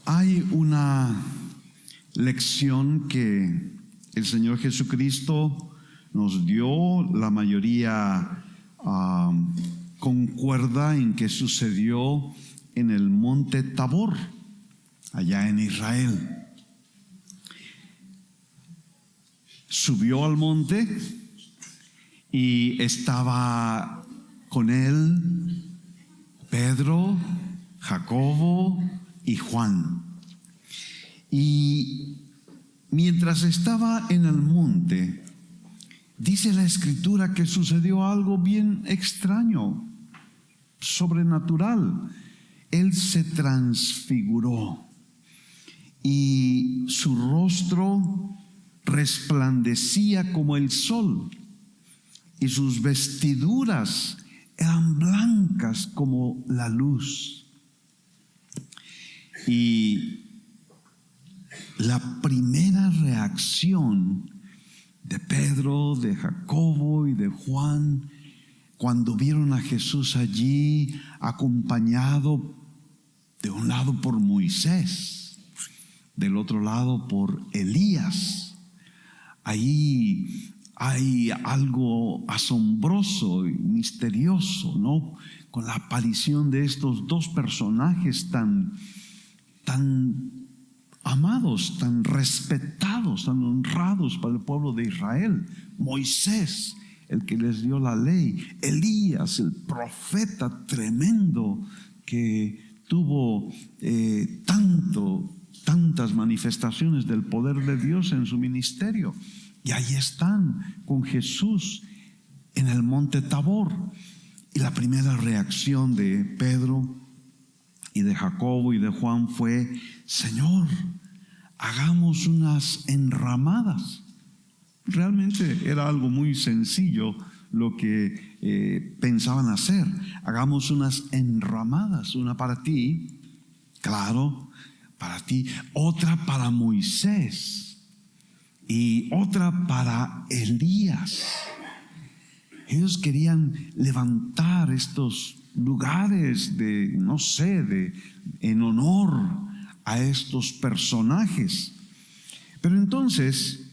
Hay una lección que el Señor Jesucristo nos dio, la mayoría concuerda en que sucedió en el monte Tabor, allá en Israel. Subió al monte y estaba con él Pedro, Jacobo y Juan. Y mientras estaba en el monte, dice la Escritura que sucedió algo bien extraño, sobrenatural. Él se transfiguró y su rostro resplandecía como el sol y sus vestiduras eran blancas como la luz. Y la primera reacción de Pedro, de Jacobo y de Juan, cuando vieron a Jesús allí, acompañado de un lado por Moisés, del otro lado por Elías, ahí hay algo asombroso y misterioso, ¿no? Con la aparición de estos dos personajes tan amados, tan respetados, tan honrados para el pueblo de Israel. Moisés, el que les dio la ley; Elías, el profeta tremendo que tuvo tantas manifestaciones del poder de Dios en su ministerio. Y ahí están con Jesús en el monte Tabor. Y la primera reacción de Pedro y de Jacobo y de Juan fue: Señor, hagamos unas enramadas. Realmente era algo muy sencillo lo que pensaban hacer. Hagamos unas enramadas, una para ti, claro, para ti, otra para Moisés y otra para Elías. Ellos querían levantar estos lugares en honor a estos personajes. Pero entonces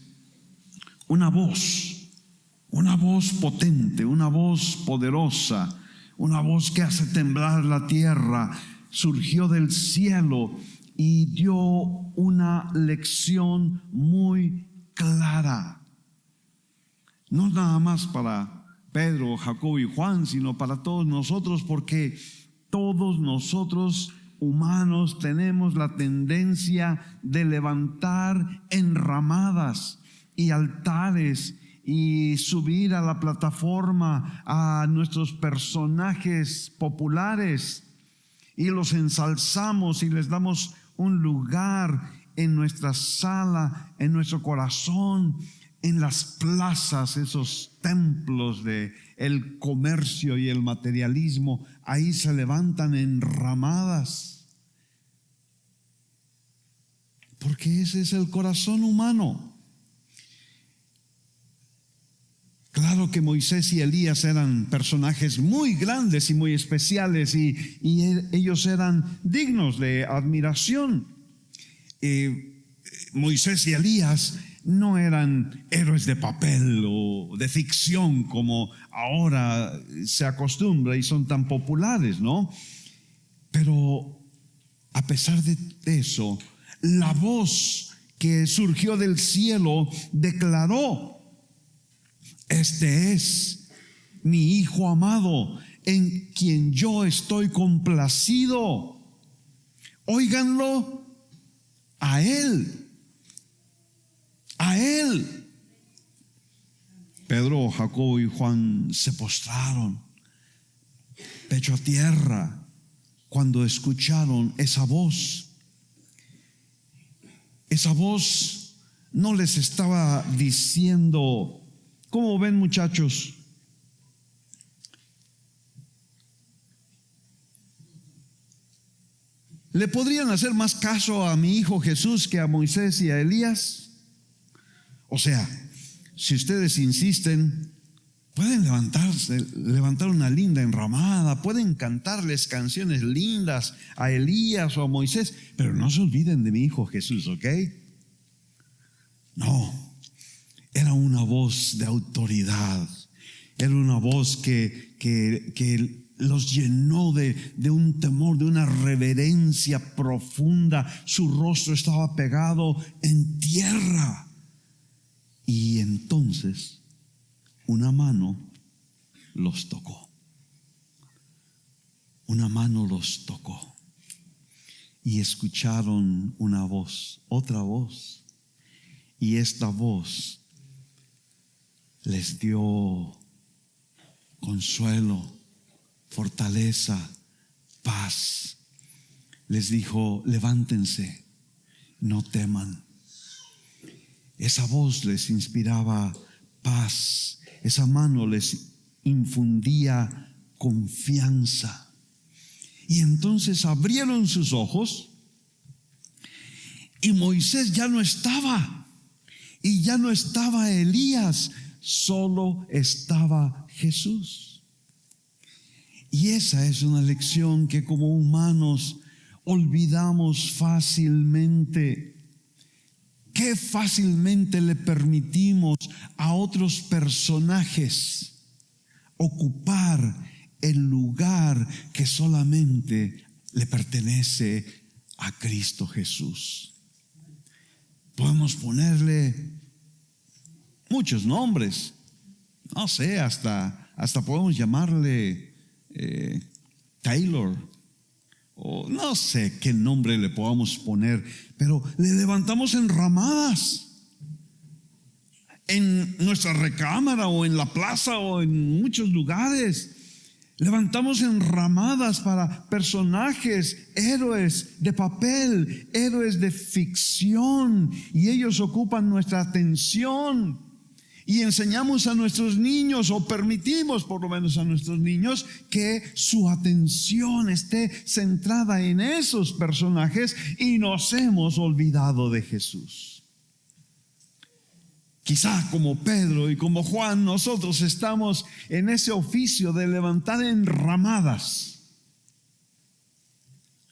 una voz potente, una voz poderosa, una voz que hace temblar la tierra, surgió del cielo y dio una lección muy clara. No nada más para Pedro, Jacobo y Juan, sino para todos nosotros, porque todos nosotros humanos tenemos la tendencia de levantar enramadas y altares y subir a la plataforma a nuestros personajes populares y los ensalzamos y les damos un lugar en nuestra sala, en nuestro corazón, en las plazas, esos templos de el comercio y el materialismo. Ahí se levantan enramadas, porque ese es el corazón humano. Claro que Moisés y Elías eran personajes muy grandes y muy especiales, y ellos eran dignos de admiración. Moisés y Elías no eran héroes de papel o de ficción como ahora se acostumbra y son tan populares, ¿no? Pero a pesar de eso, la voz que surgió del cielo declaró: este es mi Hijo amado, en quien yo estoy complacido. Óiganlo a Él. A Él. Pedro, Jacobo y Juan se postraron, pecho a tierra, cuando escucharon esa voz. Esa voz no les estaba diciendo: ¿cómo ven, muchachos? ¿Le podrían hacer más caso a mi hijo Jesús que a Moisés y a Elías? O sea, si ustedes insisten, Pueden levantar una linda enramada, pueden cantarles canciones lindas a Elías o a Moisés, pero no se olviden de mi hijo Jesús, ¿ok? No, era una voz de autoridad, era una voz que los llenó de un temor, de una reverencia profunda. Su rostro estaba pegado en tierra. Y entonces una mano los tocó. Una mano los tocó. Y escucharon una voz, otra voz. Y esta voz les dio consuelo, fortaleza, paz. Les dijo: levántense, no teman. Esa voz les inspiraba paz. Esa mano les infundía confianza. Y entonces abrieron sus ojos y Moisés ya no estaba. Y ya no estaba Elías, solo estaba Jesús. Y esa es una lección que como humanos olvidamos fácilmente. Qué fácilmente le permitimos a otros personajes ocupar el lugar que solamente le pertenece a Cristo Jesús. Podemos ponerle muchos nombres. No sé, hasta podemos llamarle Taylor, o no sé qué nombre le podamos poner, pero le levantamos enramadas en nuestra recámara o en la plaza o en muchos lugares. Levantamos enramadas para personajes, héroes de papel, héroes de ficción, y ellos ocupan nuestra atención. Y enseñamos a nuestros niños, o permitimos por lo menos a nuestros niños, que su atención esté centrada en esos personajes, y nos hemos olvidado de Jesús. Quizá como Pedro y como Juan, nosotros estamos en ese oficio de levantar enramadas.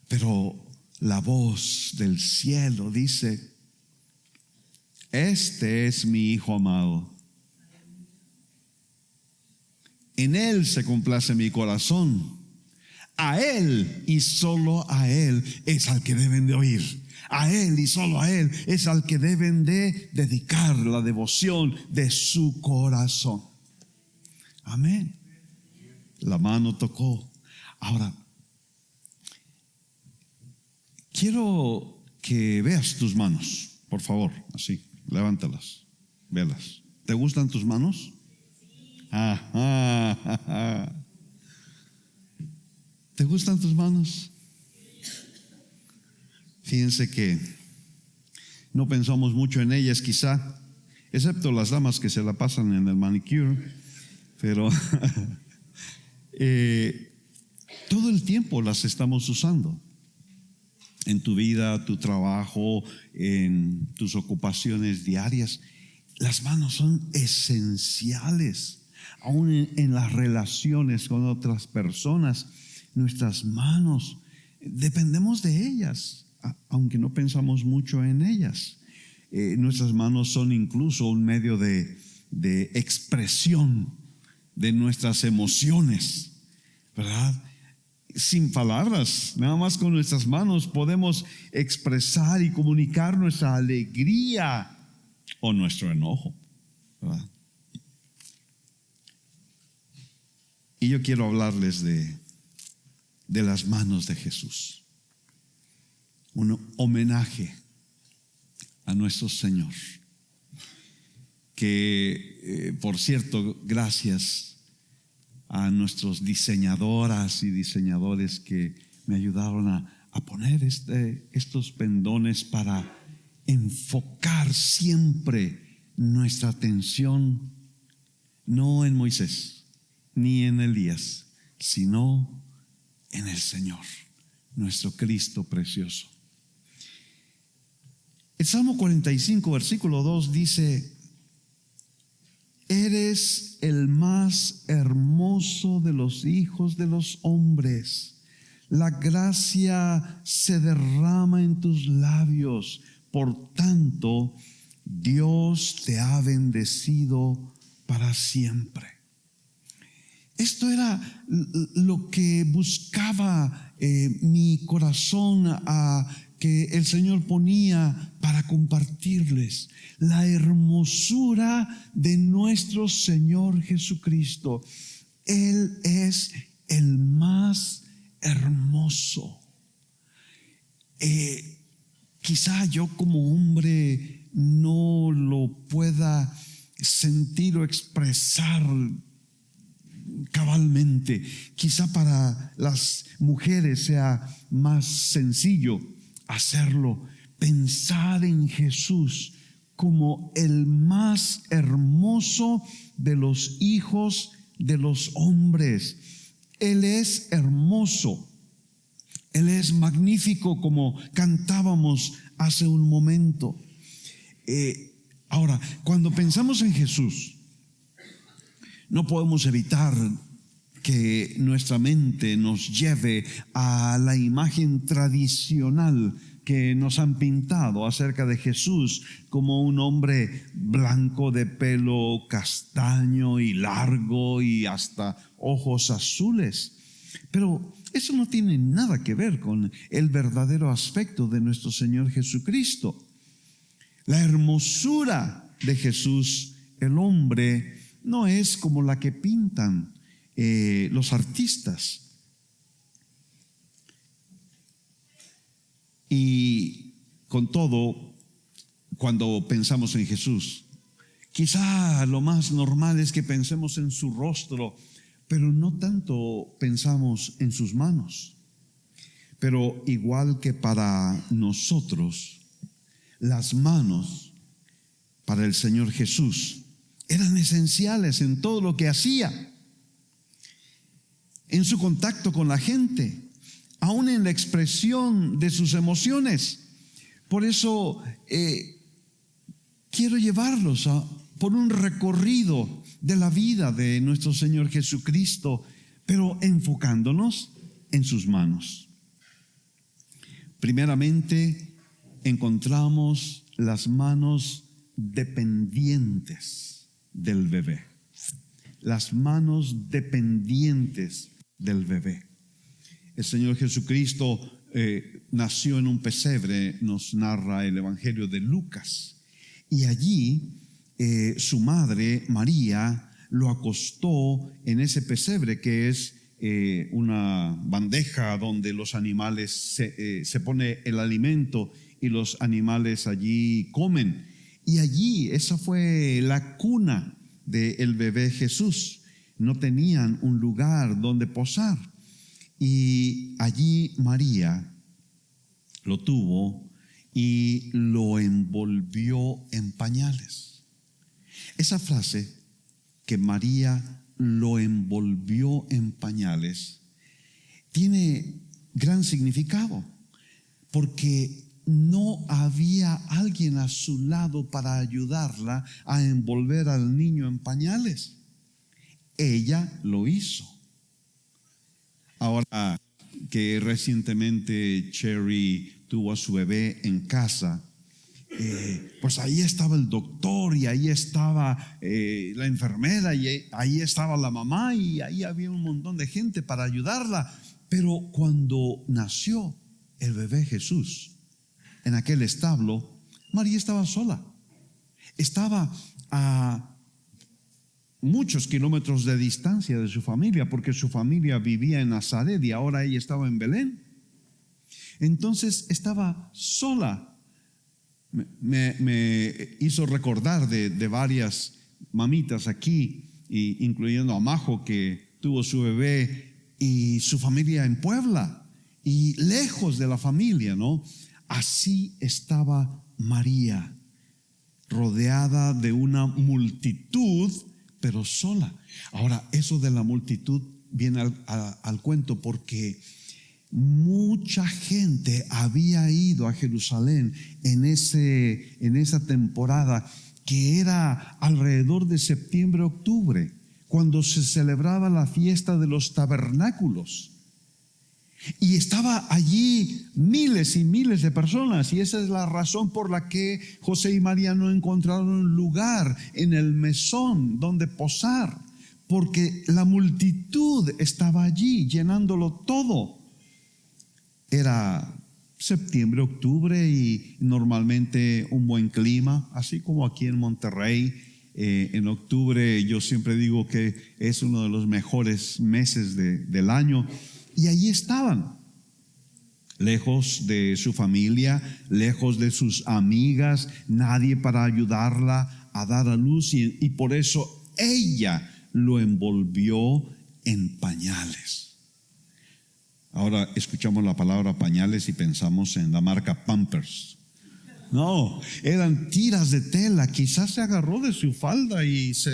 Pero la voz del cielo dice: este es mi Hijo amado. En Él se complace mi corazón. A Él y solo a Él es al que deben de oír. A Él y solo a Él es al que deben de dedicar la devoción de su corazón. Amén. La mano tocó. Ahora, quiero que veas tus manos, por favor, así, levántalas, velas. ¿Te gustan tus manos? ¿Te gustan tus manos? Fíjense que no pensamos mucho en ellas quizá, excepto las damas que se la pasan en el manicure, pero todo el tiempo las estamos usando. En tu vida, tu trabajo, en tus ocupaciones diarias. Las manos son esenciales. Aún en las relaciones con otras personas, nuestras manos, dependemos de ellas, aunque no pensamos mucho en ellas. Nuestras manos son incluso un medio de expresión de nuestras emociones, ¿verdad? Sin palabras, nada más con nuestras manos podemos expresar y comunicar nuestra alegría o nuestro enojo, ¿verdad? Y yo quiero hablarles de las manos de Jesús. Un homenaje a nuestro Señor. Que, por cierto, gracias a nuestros diseñadoras y diseñadores que me ayudaron a poner estos pendones para enfocar siempre nuestra atención, no en Moisés ni en Elías, sino en el Señor, nuestro Cristo precioso. El Salmo 45, versículo 2 dice: eres el más hermoso de los hijos de los hombres. La gracia se derrama en tus labios. Por tanto, Dios te ha bendecido para siempre. Esto era lo que buscaba mi corazón, que el Señor ponía para compartirles. La hermosura de nuestro Señor Jesucristo. Él es el más hermoso. Quizá yo como hombre no lo pueda sentir o expresar cabalmente. Quizá para las mujeres sea más sencillo hacerlo. Pensar en Jesús como el más hermoso de los hijos de los hombres. Él es hermoso. Él es magnífico, como cantábamos hace un momento. Ahora, cuando pensamos en Jesús, no podemos evitar que nuestra mente nos lleve a la imagen tradicional que nos han pintado acerca de Jesús como un hombre blanco de pelo castaño y largo y hasta ojos azules. Pero eso no tiene nada que ver con el verdadero aspecto de nuestro Señor Jesucristo. La hermosura de Jesús, el hombre, no es como la que pintan los artistas. Y con todo, cuando pensamos en Jesús, quizá lo más normal es que pensemos en su rostro, pero no tanto pensamos en sus manos. Pero igual que para nosotros, las manos para el Señor Jesús eran esenciales en todo lo que hacía, en su contacto con la gente, aún en la expresión de sus emociones. Por eso quiero llevarlos por un recorrido de la vida de nuestro Señor Jesucristo, pero enfocándonos en sus manos. Primeramente, encontramos las manos dependientes del bebé. Las manos dependientes del bebé. El Señor Jesucristo nació en un pesebre, nos narra el Evangelio de Lucas. Y allí su madre, María, lo acostó en ese pesebre que es una bandeja donde los animales se pone el alimento y los animales allí comen. Y allí esa fue la cuna del bebé Jesús. No tenían un lugar donde posar. Y allí María lo tuvo y lo envolvió en pañales. Esa frase, que María lo envolvió en pañales, tiene gran significado, porque no había alguien a su lado para ayudarla a envolver al niño en pañales. Ella lo hizo. Ahora que recientemente Cherry tuvo a su bebé en casa, pues ahí estaba el doctor y ahí estaba la enfermera y ahí estaba la mamá y ahí había un montón de gente para ayudarla. Pero cuando nació el bebé Jesús en aquel establo, María estaba sola. Estaba a muchos kilómetros de distancia de su familia, porque su familia vivía en Nazaret y ahora ella estaba en Belén. Entonces estaba sola. Me hizo recordar de varias mamitas aquí, incluyendo a Majo, que tuvo su bebé y su familia en Puebla y lejos de la familia, ¿no? Así estaba María, rodeada de una multitud, pero sola. Ahora, eso de la multitud viene al cuento porque mucha gente había ido a Jerusalén en esa temporada que era alrededor de septiembre, octubre, cuando se celebraba la fiesta de los tabernáculos. Y estaba allí miles y miles de personas, y esa es la razón por la que José y María no encontraron un lugar en el mesón donde posar, porque la multitud estaba allí llenándolo todo. Era septiembre, octubre y normalmente un buen clima, así como aquí en Monterrey. En octubre yo siempre digo que es uno de los mejores meses del año. Y allí estaban, lejos de su familia, lejos de sus amigas, nadie para ayudarla a dar a luz, y por eso ella lo envolvió en pañales. Ahora escuchamos la palabra pañales y pensamos en la marca Pampers. No, eran tiras de tela. Quizás se agarró de su falda y se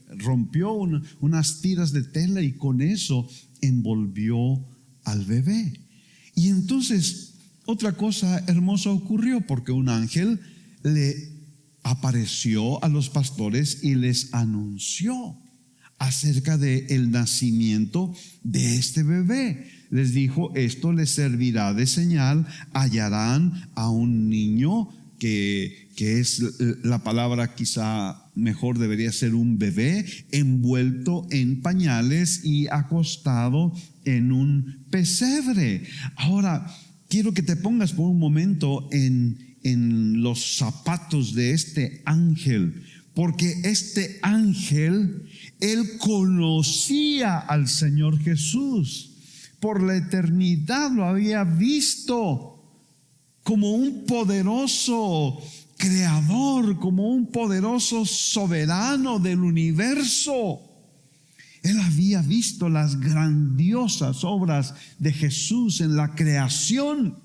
rompió unas tiras de tela, y con eso envolvió al bebé. Y entonces otra cosa hermosa ocurrió, porque un ángel le apareció a los pastores y les anunció acerca del nacimiento de este bebé. Les dijo: esto les servirá de señal, hallarán a un niño que es la palabra quizá mejor debería ser un bebé, envuelto en pañales y acostado en un pesebre. Ahora, quiero que te pongas por un momento en los zapatos de este ángel, porque este ángel, él conocía al Señor Jesús. Por la eternidad lo había visto como un poderoso creador, como un poderoso soberano del universo. Él había visto las grandiosas obras de Jesús en la creación.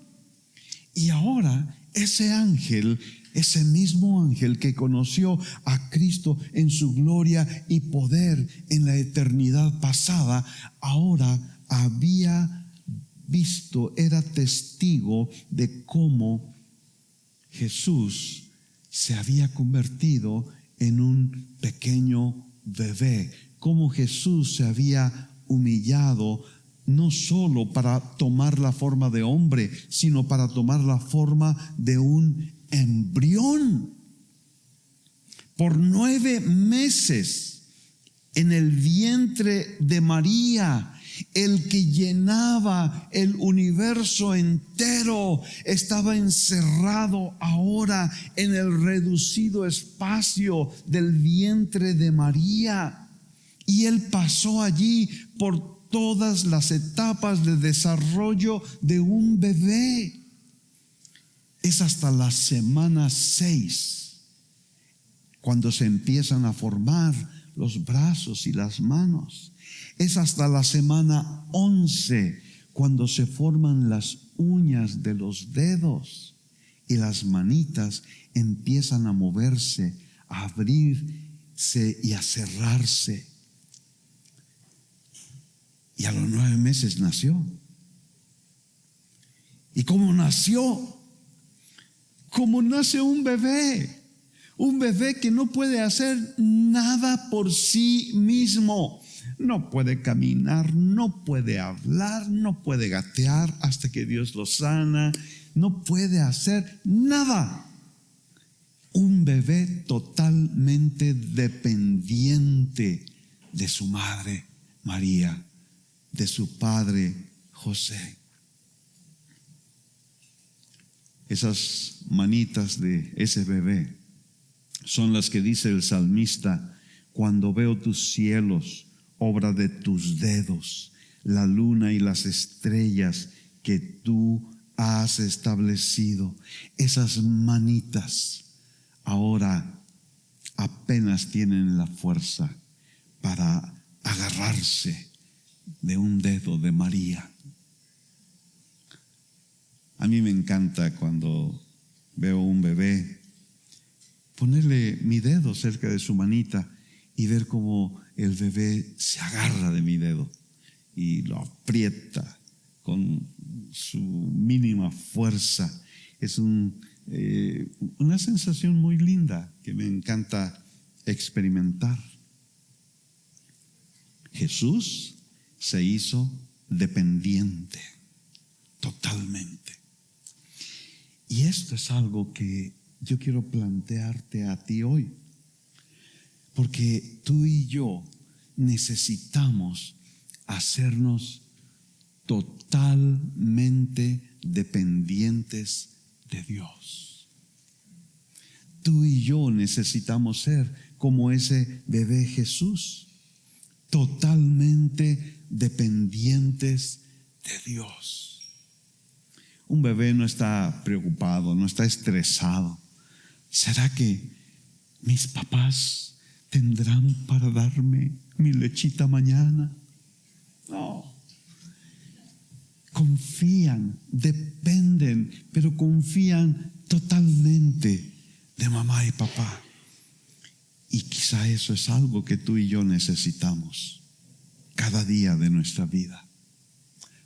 Y ahora ese ángel, ese mismo ángel que conoció a Cristo en su gloria y poder en la eternidad pasada, ahora había visto, era testigo de cómo Jesús se había convertido en un pequeño bebé, cómo Jesús se había humillado, no solo para tomar la forma de hombre, sino para tomar la forma de un embrión. Por 9 meses en el vientre de María, el que llenaba el universo entero estaba encerrado ahora en el reducido espacio del vientre de María. Y él pasó allí por todas las etapas de desarrollo de un bebé. Es hasta la semana 6 cuando se empiezan a formar los brazos y las manos. Es hasta la semana 11 cuando se forman las uñas de los dedos y las manitas empiezan a moverse, a abrirse y a cerrarse. Y a los 9 meses nació. ¿Y cómo nació? Como nace un bebé que no puede hacer nada por sí mismo. No puede caminar, no puede hablar, no puede gatear hasta que Dios lo sana. No puede hacer nada. Un bebé totalmente dependiente de su madre María, de su padre José. Esas manitas de ese bebé son las que dice el salmista: cuando veo tus cielos, obra de tus dedos, la luna y las estrellas que tú has establecido. Esas manitas ahora apenas tienen la fuerza para agarrarse de un dedo de María. A mí me encanta cuando veo un bebé ponerle mi dedo cerca de su manita y ver cómo el bebé se agarra de mi dedo y lo aprieta con su mínima fuerza. Es un una sensación muy linda que me encanta experimentar. Jesús se hizo dependiente totalmente. Y esto es algo que yo quiero plantearte a ti hoy, porque tú y yo necesitamos hacernos totalmente dependientes de Dios. Tú y yo necesitamos ser como ese bebé Jesús, totalmente dependientes de Dios. Un bebé no está preocupado, no está estresado. ¿Será que mis papás tendrán para darme mi lechita mañana? No. Confían, dependen, pero confían totalmente de mamá y papá. Y quizá eso es algo que tú y yo necesitamos cada día de nuestra vida.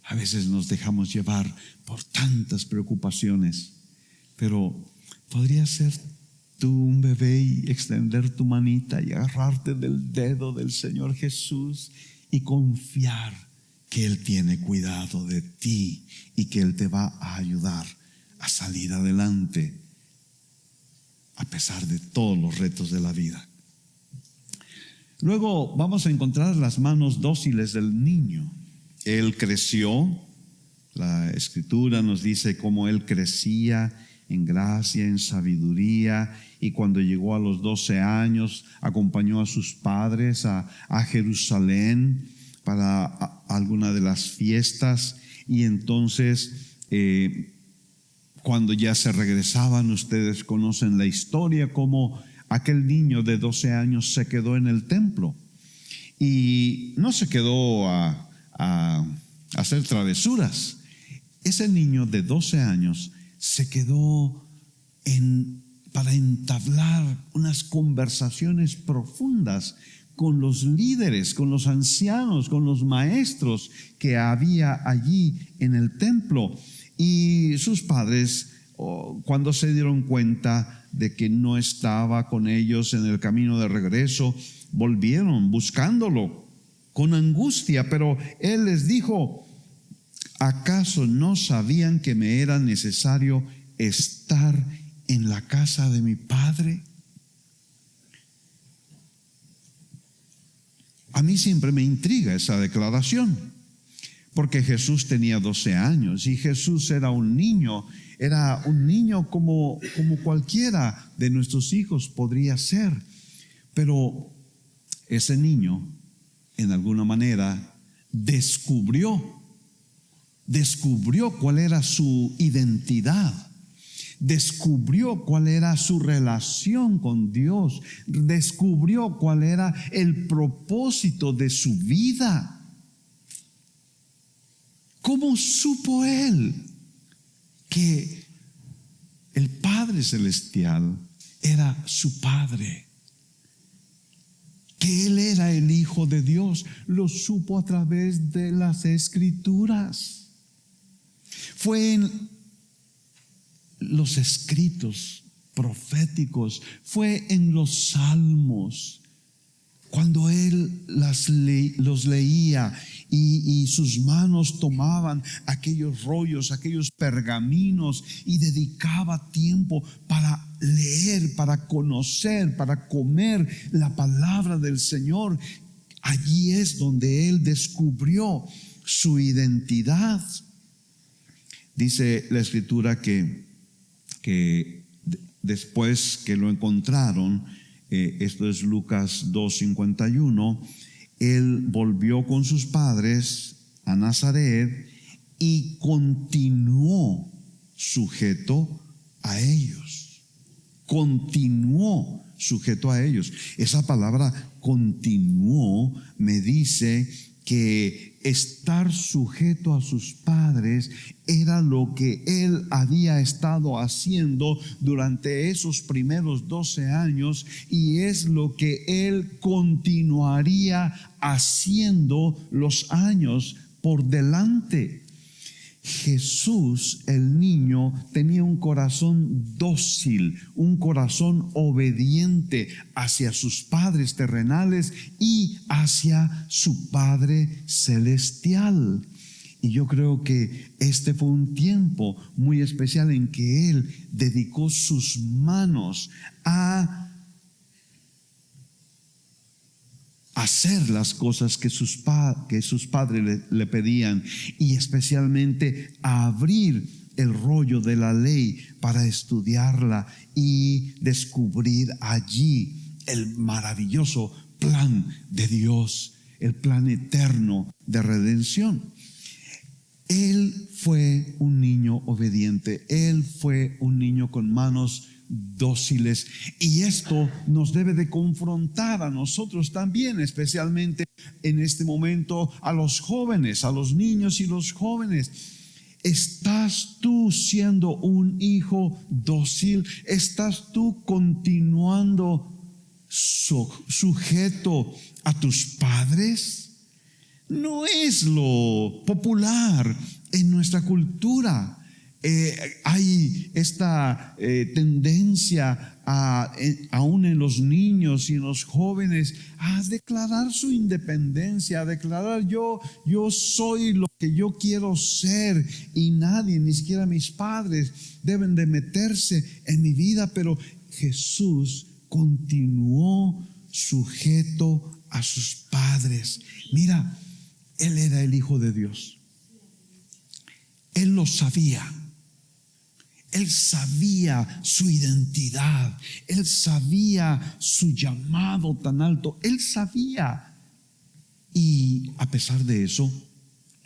A veces nos dejamos llevar por tantas preocupaciones, pero podría ser tú un bebé y extender tu manita y agarrarte del dedo del Señor Jesús y confiar que Él tiene cuidado de ti y que Él te va a ayudar a salir adelante a pesar de todos los retos de la vida. Luego vamos a encontrar las manos dóciles del niño. Él creció, la Escritura nos dice cómo él crecía en gracia, en sabiduría, y cuando llegó a los 12 años acompañó a sus padres a Jerusalén para alguna de las fiestas, y entonces cuando ya se regresaban, ustedes conocen la historia, cómo aquel niño de 12 años se quedó en el templo y no se quedó a hacer travesuras. Ese niño de 12 años se quedó para entablar unas conversaciones profundas con los líderes, con los ancianos, con los maestros que había allí en el templo. Y sus padres, cuando se dieron cuenta de que no estaba con ellos en el camino de regreso, volvieron buscándolo con angustia, pero él les dijo: ¿acaso no sabían que me era necesario estar en la casa de mi padre? A mí siempre me intriga esa declaración, porque Jesús tenía 12 años y Jesús era un niño como cualquiera de nuestros hijos podría ser, pero ese niño en alguna manera descubrió cuál era su identidad, descubrió cuál era su relación con Dios, descubrió cuál era el propósito de su vida. ¿Cómo supo él que el Padre Celestial era su Padre? Que Él era el Hijo de Dios. Lo supo a través de las Escrituras. Fue en los escritos proféticos, fue en los salmos, cuando Él los leía y sus manos tomaban aquellos rollos, aquellos pergaminos y dedicaba tiempo para leer, para conocer, para comer la palabra del Señor. Allí es donde Él descubrió su identidad. Dice la Escritura que después que lo encontraron, esto es Lucas 2:51, él volvió con sus padres a Nazaret y continuó sujeto a ellos. Continuó sujeto a ellos. Esa palabra continuó me dice que estar sujeto a sus padres era lo que él había estado haciendo durante esos primeros 12 años y es lo que él continuaría haciendo los años por delante. Jesús, el niño, tenía un corazón dócil, un corazón obediente hacia sus padres terrenales y hacia su Padre celestial. Y yo creo que este fue un tiempo muy especial en que él dedicó sus manos a hacer las cosas que sus padres le pedían, y especialmente a abrir el rollo de la ley para estudiarla y descubrir allí el maravilloso plan de Dios, el plan eterno de redención. Él fue un niño obediente, él fue un niño con manos dóciles, y esto nos debe de confrontar a nosotros también, especialmente en este momento a los jóvenes, a los niños y los jóvenes. ¿Estás tú siendo un hijo dócil? ¿Estás tú continuando sujeto a tus padres? No es lo popular en nuestra cultura. Hay esta tendencia aún en los niños y en los jóvenes a declarar su independencia, a declarar yo soy lo que yo quiero ser, y nadie, ni siquiera mis padres, deben de meterse en mi vida. Pero Jesús continuó sujeto a sus padres. Mira, él era el Hijo de Dios. Él lo sabía. Él sabía su identidad. Él sabía su llamado tan alto. Él sabía. Y a pesar de eso,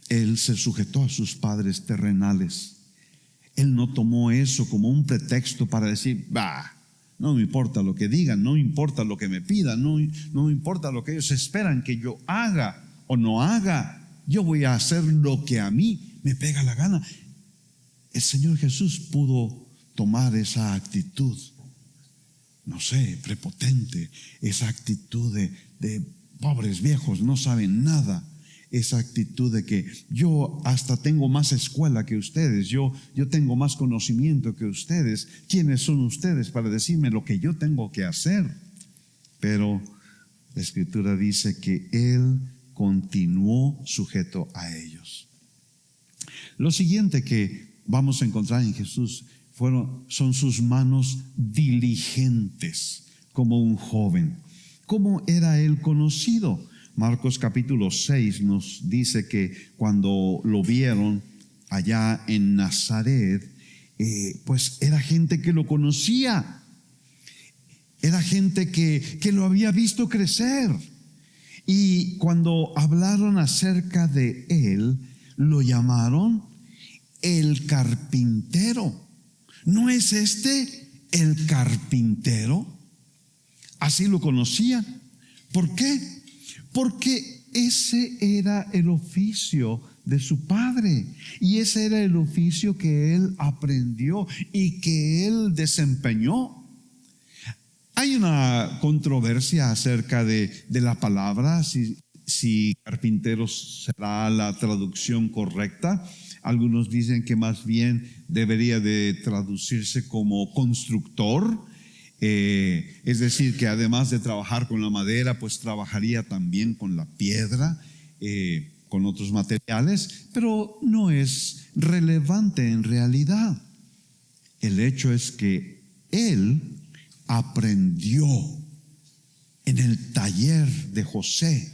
él se sujetó a sus padres terrenales. Él no tomó eso como un pretexto para decir, no me importa lo que digan, no me importa lo que me pidan, no me importa lo que ellos esperan que yo haga o no haga. Yo voy a hacer lo que a mí me pega la gana. El Señor Jesús pudo tomar esa actitud, no sé, prepotente, esa actitud de pobres viejos, no saben nada, esa actitud de que yo hasta tengo más escuela que ustedes, yo tengo más conocimiento que ustedes. ¿Quiénes son ustedes para decirme lo que yo tengo que hacer? Pero la Escritura dice que Él continuó sujeto a ellos. Lo siguiente que vamos a encontrar en Jesús son sus manos diligentes como un joven. ¿Cómo era él conocido? Marcos capítulo 6 nos dice que cuando lo vieron allá en Nazaret, pues era gente que lo conocía, era gente que lo había visto crecer. Y cuando hablaron acerca de él, lo llamaron el carpintero. ¿No es este el carpintero? Así lo conocían. ¿Por qué? Porque ese era el oficio de su padre, y ese era el oficio que él aprendió y que él desempeñó. Hay una controversia acerca de la palabra, si carpintero será la traducción correcta. Algunos dicen que más bien debería de traducirse como constructor, es decir, que además de trabajar con la madera, pues trabajaría también con la piedra, con otros materiales, pero no es relevante en realidad. El hecho es que él aprendió en el taller de José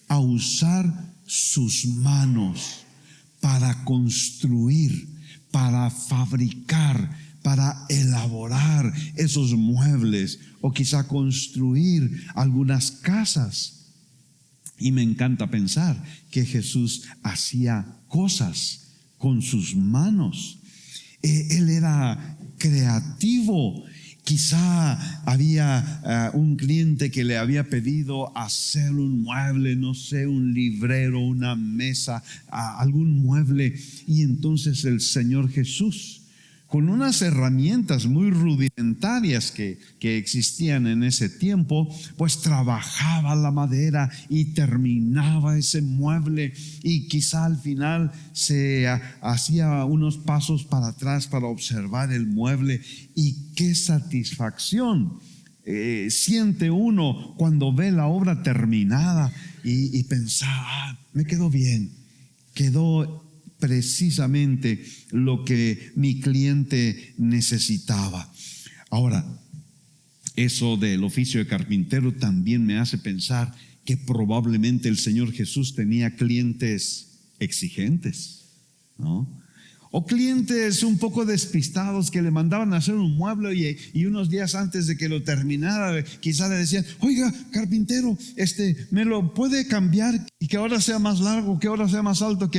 a usar sus manos para construir, para fabricar, para elaborar esos muebles, o quizá construir algunas casas. Y me encanta pensar que Jesús hacía cosas con sus manos. Él era creativo. Quizá había un cliente que le había pedido hacer un mueble, no sé, un librero, una mesa, algún mueble, y entonces el Señor Jesús con unas herramientas muy rudimentarias que existían en ese tiempo, pues trabajaba la madera y terminaba ese mueble, y quizá al final se hacía unos pasos para atrás para observar el mueble, y qué satisfacción siente uno cuando ve la obra terminada y pensar, me quedó bien, quedó precisamente lo que mi cliente necesitaba. Ahora, eso del oficio de carpintero también me hace pensar que probablemente el Señor Jesús tenía clientes exigentes, ¿no? O clientes un poco despistados que le mandaban a hacer un mueble y unos días antes de que lo terminara, quizá le decían, oiga, carpintero, ¿me lo puede cambiar y que ahora sea más largo, que ahora sea más alto?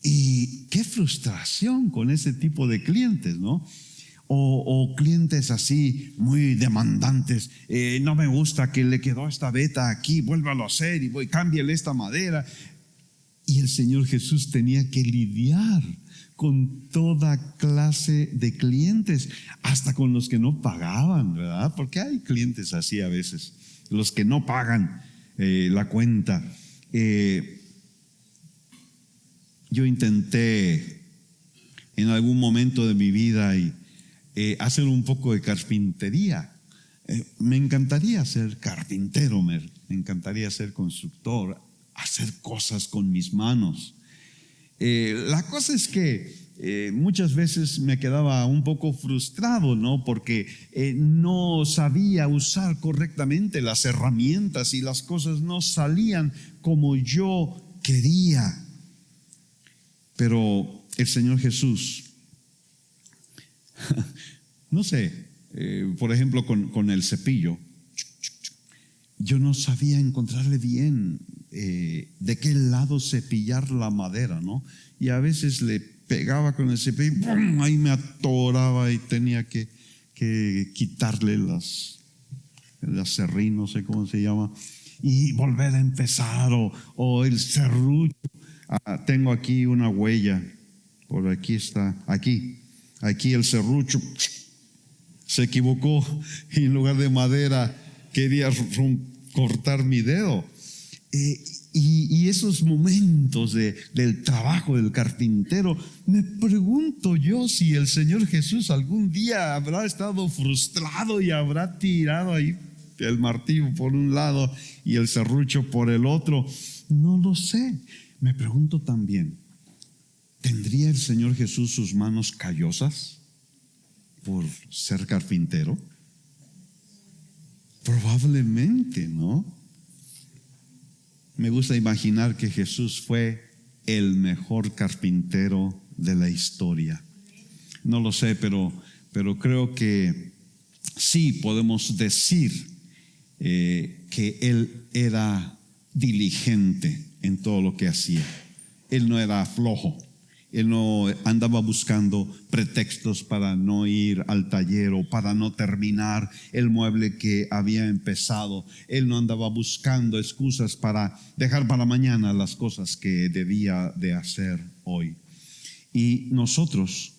Y qué frustración con ese tipo de clientes, ¿no? O clientes así muy demandantes. No me gusta que le quedó esta veta aquí, vuélvalo a hacer y cámbiale esta madera. Y el Señor Jesús tenía que lidiar con toda clase de clientes, hasta con los que no pagaban, ¿verdad? Porque hay clientes así a veces, los que no pagan la cuenta. Yo intenté en algún momento de mi vida hacer un poco de carpintería. Me encantaría ser carpintero, me encantaría ser constructor, hacer cosas con mis manos. La cosa es que muchas veces me quedaba un poco frustrado, ¿no? Porque no sabía usar correctamente las herramientas y las cosas no salían como yo quería. Pero el Señor Jesús, no sé, por ejemplo con el cepillo, yo no sabía encontrarle bien de qué lado cepillar la madera, ¿no? Y a veces le pegaba con el cepillo, ¡pum!, ahí me atoraba y tenía que quitarle las serrín, no sé cómo se llama, y volver a empezar, o el serrucho. Tengo aquí una huella, por aquí está, aquí el serrucho se equivocó y en lugar de madera quería cortar mi dedo. Y esos momentos del trabajo del carpintero, me pregunto yo si el Señor Jesús algún día habrá estado frustrado y habrá tirado ahí el martillo por un lado y el serrucho por el otro. No lo sé. Me pregunto también, ¿tendría el Señor Jesús sus manos callosas por ser carpintero? Probablemente, ¿no? Me gusta imaginar que Jesús fue el mejor carpintero de la historia. No lo sé, pero creo que sí podemos decir que Él era diligente en todo lo que hacía. Él no era flojo. Él no andaba buscando pretextos para no ir al taller o para no terminar el mueble que había empezado. Él no andaba buscando excusas para dejar para mañana las cosas que debía de hacer hoy. Y nosotros,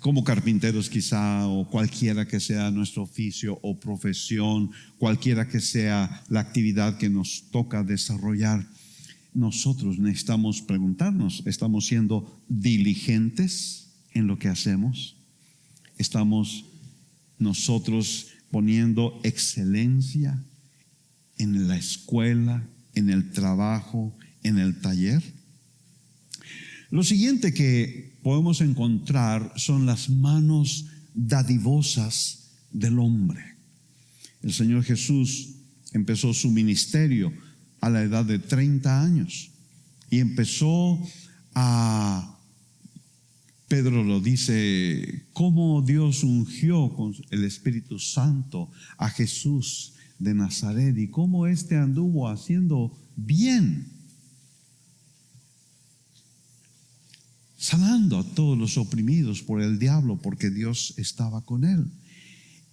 como carpinteros quizá, o cualquiera que sea nuestro oficio o profesión, cualquiera que sea la actividad que nos toca desarrollar, nosotros necesitamos preguntarnos, ¿estamos siendo diligentes en lo que hacemos? ¿Estamos nosotros poniendo excelencia en la escuela, en el trabajo, en el taller? Lo siguiente que podemos encontrar son las manos dadivosas del hombre. El Señor Jesús empezó su ministerio a la edad de 30 años y empezó Pedro lo dice, cómo Dios ungió con el Espíritu Santo a Jesús de Nazaret y cómo éste anduvo haciendo bien, sanando a todos los oprimidos por el diablo, porque Dios estaba con él.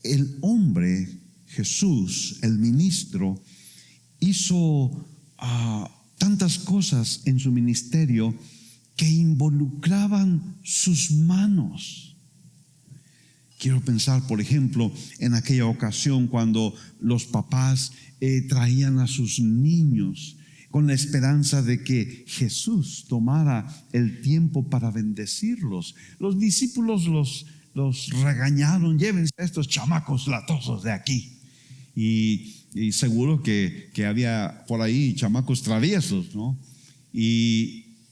El hombre, Jesús, el ministro, hizo tantas cosas en su ministerio que involucraban sus manos. Quiero pensar, por ejemplo, en aquella ocasión cuando los papás traían a sus niños con la esperanza de que Jesús tomara el tiempo para bendecirlos. Los discípulos los regañaron: llévense a estos chamacos latosos de aquí. Y seguro que había por ahí chamacos traviesos, ¿no?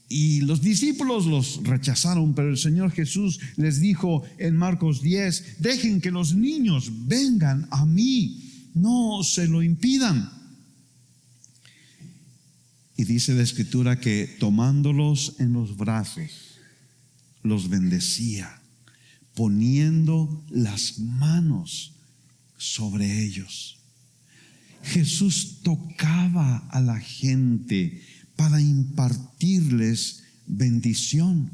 Y los discípulos los rechazaron, pero el Señor Jesús les dijo en Marcos 10: dejen que los niños vengan a mí, no se lo impidan. Y dice la Escritura que tomándolos en los brazos, los bendecía, poniendo las manos sobre ellos. Jesús tocaba a la gente para impartirles bendición.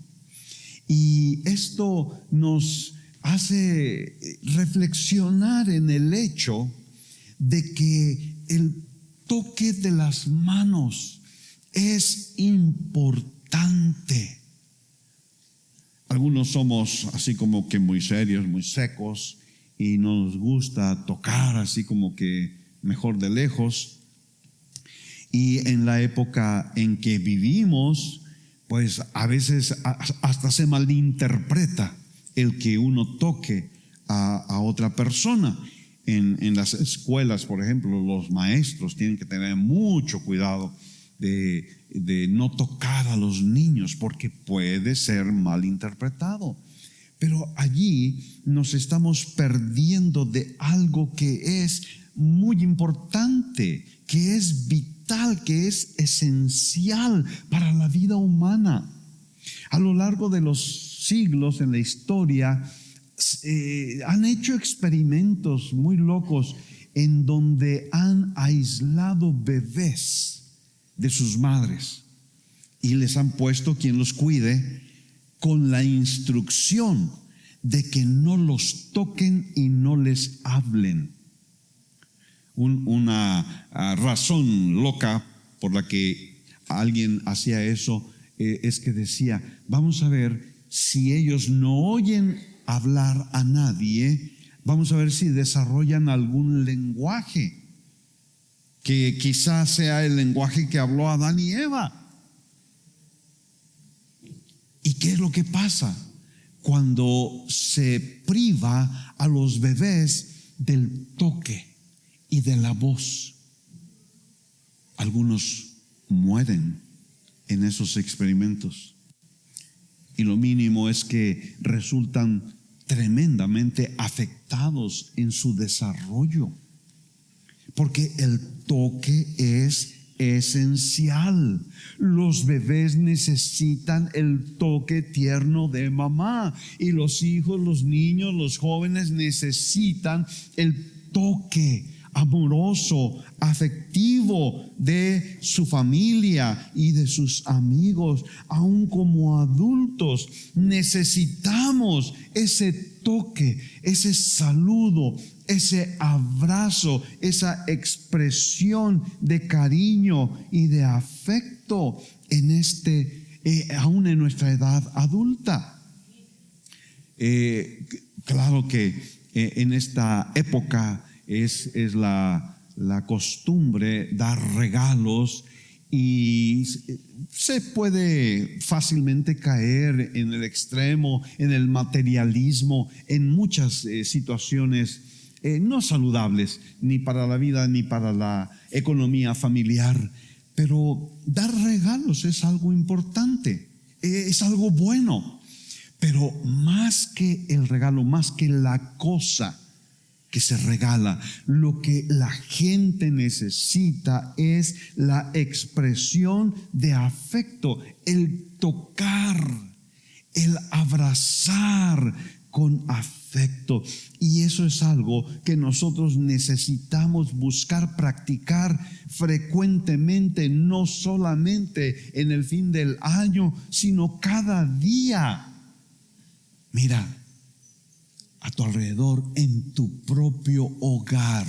Y esto nos hace reflexionar en el hecho de que el toque de las manos es importante. Algunos somos así como que muy serios, muy secos, y no nos gusta tocar así como que mejor de lejos. Y en la época en que vivimos, pues a veces hasta se malinterpreta el que uno toque a otra persona. En las escuelas, por ejemplo, los maestros tienen que tener mucho cuidado de no tocar a los niños, porque puede ser malinterpretado. Pero allí nos estamos perdiendo de algo que es muy importante, que es vital, que es esencial para la vida humana. A lo largo de los siglos en la historia han hecho experimentos muy locos en donde han aislado bebés de sus madres y les han puesto quien los cuide, con la instrucción de que no los toquen y no les hablen. Una razón loca por la que alguien hacía eso es que decía: vamos a ver si ellos no oyen hablar a nadie, vamos a ver si desarrollan algún lenguaje, que quizás sea el lenguaje que habló Adán y Eva. ¿Y qué es lo que pasa cuando se priva a los bebés del toque y de la voz? Algunos mueren en esos experimentos, y lo mínimo es que resultan tremendamente afectados en su desarrollo, porque el toque es esencial. Los bebés necesitan el toque tierno de mamá, y los hijos, los niños, los jóvenes necesitan el toque amoroso, afectivo de su familia y de sus amigos. Aún como adultos necesitamos ese toque, ese saludo, ese abrazo, esa expresión de cariño y de afecto aún en nuestra edad adulta. Claro que en esta época es la costumbre dar regalos, y se puede fácilmente caer en el extremo, en el materialismo, en muchas situaciones no saludables, ni para la vida ni para la economía familiar. Pero dar regalos es algo importante, es algo bueno. Pero más que el regalo, más que la cosa que se regala, lo que la gente necesita es la expresión de afecto, el tocar, el abrazar con afecto. Y eso es algo que nosotros necesitamos buscar practicar frecuentemente, no solamente en el fin del año, sino cada día. Mira, a tu alrededor, en tu propio hogar,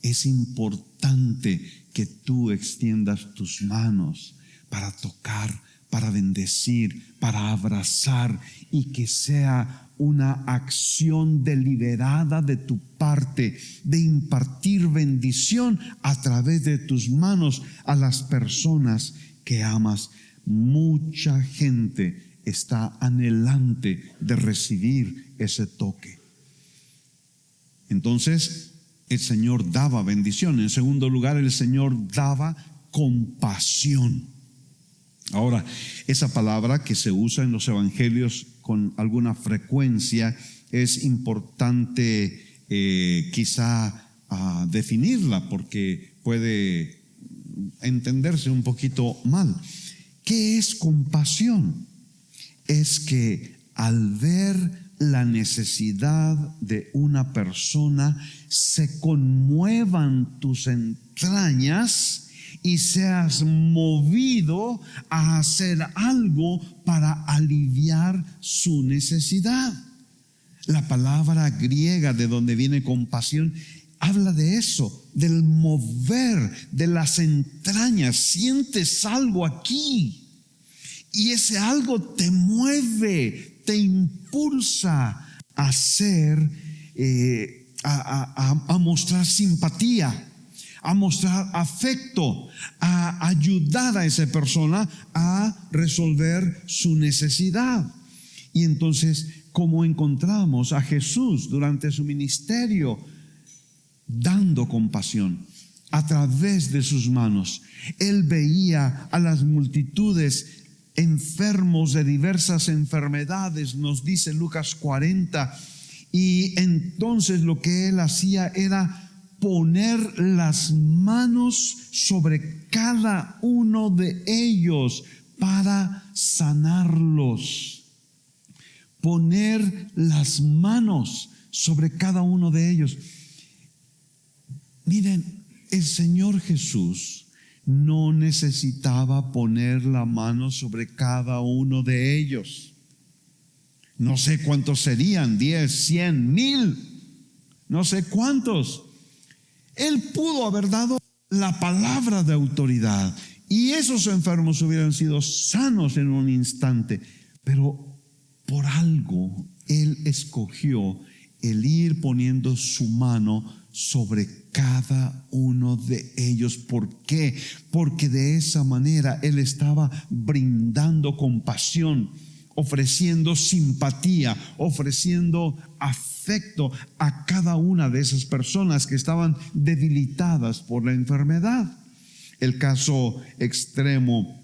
es importante que tú extiendas tus manos para tocar, para bendecir, para abrazar, y que sea una acción deliberada de tu parte de impartir bendición a través de tus manos a las personas que amas. Mucha gente está anhelante de recibir ese toque. Entonces, el Señor daba bendición. En segundo lugar, el Señor daba compasión. Ahora, esa palabra que se usa en los evangelios con alguna frecuencia, es importante quizá definirla, porque puede entenderse un poquito mal. ¿Qué es compasión? Es que al ver la necesidad de una persona, se conmuevan tus entrañas y seas movido a hacer algo para aliviar su necesidad. La palabra griega de donde viene compasión habla de eso, del mover de las entrañas. Sientes algo aquí y ese algo te mueve, te impulsa a hacer, a mostrar simpatía, a mostrar afecto, a ayudar a esa persona a resolver su necesidad. Y entonces, como encontramos a Jesús durante su ministerio dando compasión a través de sus manos, Él veía a las multitudes enfermos de diversas enfermedades, nos dice Lucas 40, y entonces lo que Él hacía era poner las manos sobre cada uno de ellos para sanarlos. Poner las manos sobre cada uno de ellos. Miren, el Señor Jesús no necesitaba poner la mano sobre cada uno de ellos. No sé cuántos serían, 10, 100, 1000, no sé cuántos. Él pudo haber dado la palabra de autoridad y esos enfermos hubieran sido sanos en un instante, pero por algo Él escogió el ir poniendo su mano sobre cada uno de ellos. ¿Por qué? Porque de esa manera Él estaba brindando compasión, ofreciendo simpatía, ofreciendo afecto a cada una de esas personas que estaban debilitadas por la enfermedad. El caso extremo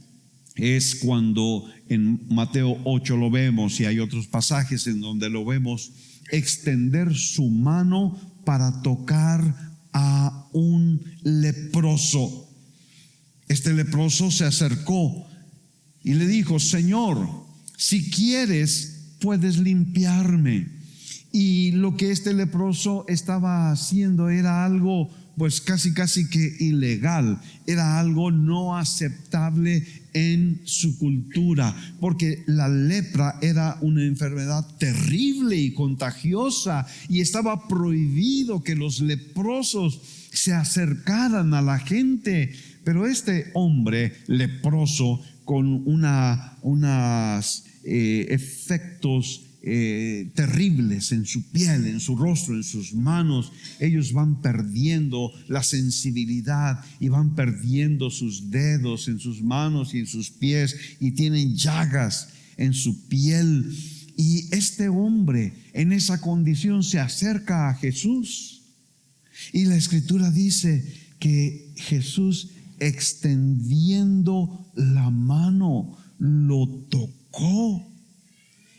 es cuando en Mateo 8 lo vemos, y hay otros pasajes en donde lo vemos, extender su mano para tocar a un leproso. Este leproso se acercó y le dijo: Señor, si quieres, puedes limpiarme. Y lo que este leproso estaba haciendo era algo, pues casi que ilegal, era algo no aceptable en su cultura, porque la lepra era una enfermedad terrible y contagiosa, y estaba prohibido que los leprosos se acercaran a la gente. Pero este hombre leproso, con unos efectos terribles en su piel, en su rostro, en sus manos, ellos van perdiendo la sensibilidad y van perdiendo sus dedos en sus manos y en sus pies, y tienen llagas en su piel. Y este hombre en esa condición se acerca a Jesús, y la Escritura dice que Jesús, extendiendo la mano, lo tocó,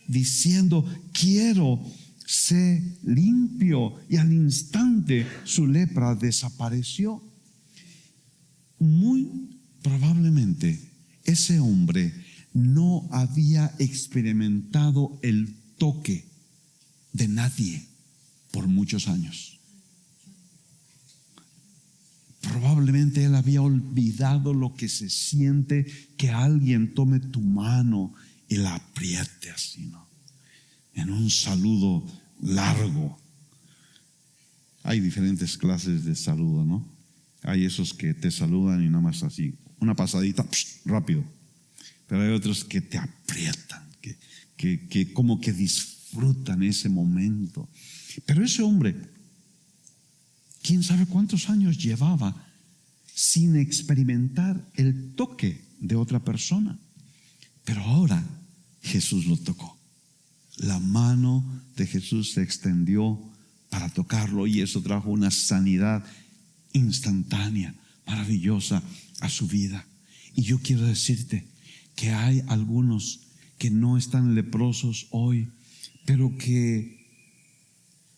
diciendo: quiero, sé limpio. Y al instante su lepra desapareció. Muy probablemente ese hombre no había experimentado el toque de nadie por muchos años. Probablemente él había olvidado lo que se siente que alguien tome tu mano y la apriete así, ¿no? En un saludo largo. Hay diferentes clases de saludo, ¿no? Hay esos que te saludan y nada más así, una pasadita, rápido. pero hay otros que te aprietan, que como que disfrutan ese momento. Pero ese hombre, quién sabe cuántos años llevaba sin experimentar el toque de otra persona. Pero ahora Jesús lo tocó. La mano de Jesús se extendió para tocarlo y eso trajo una sanidad instantánea, maravillosa a su vida. Y yo quiero decirte que hay algunos que no están leprosos hoy, pero que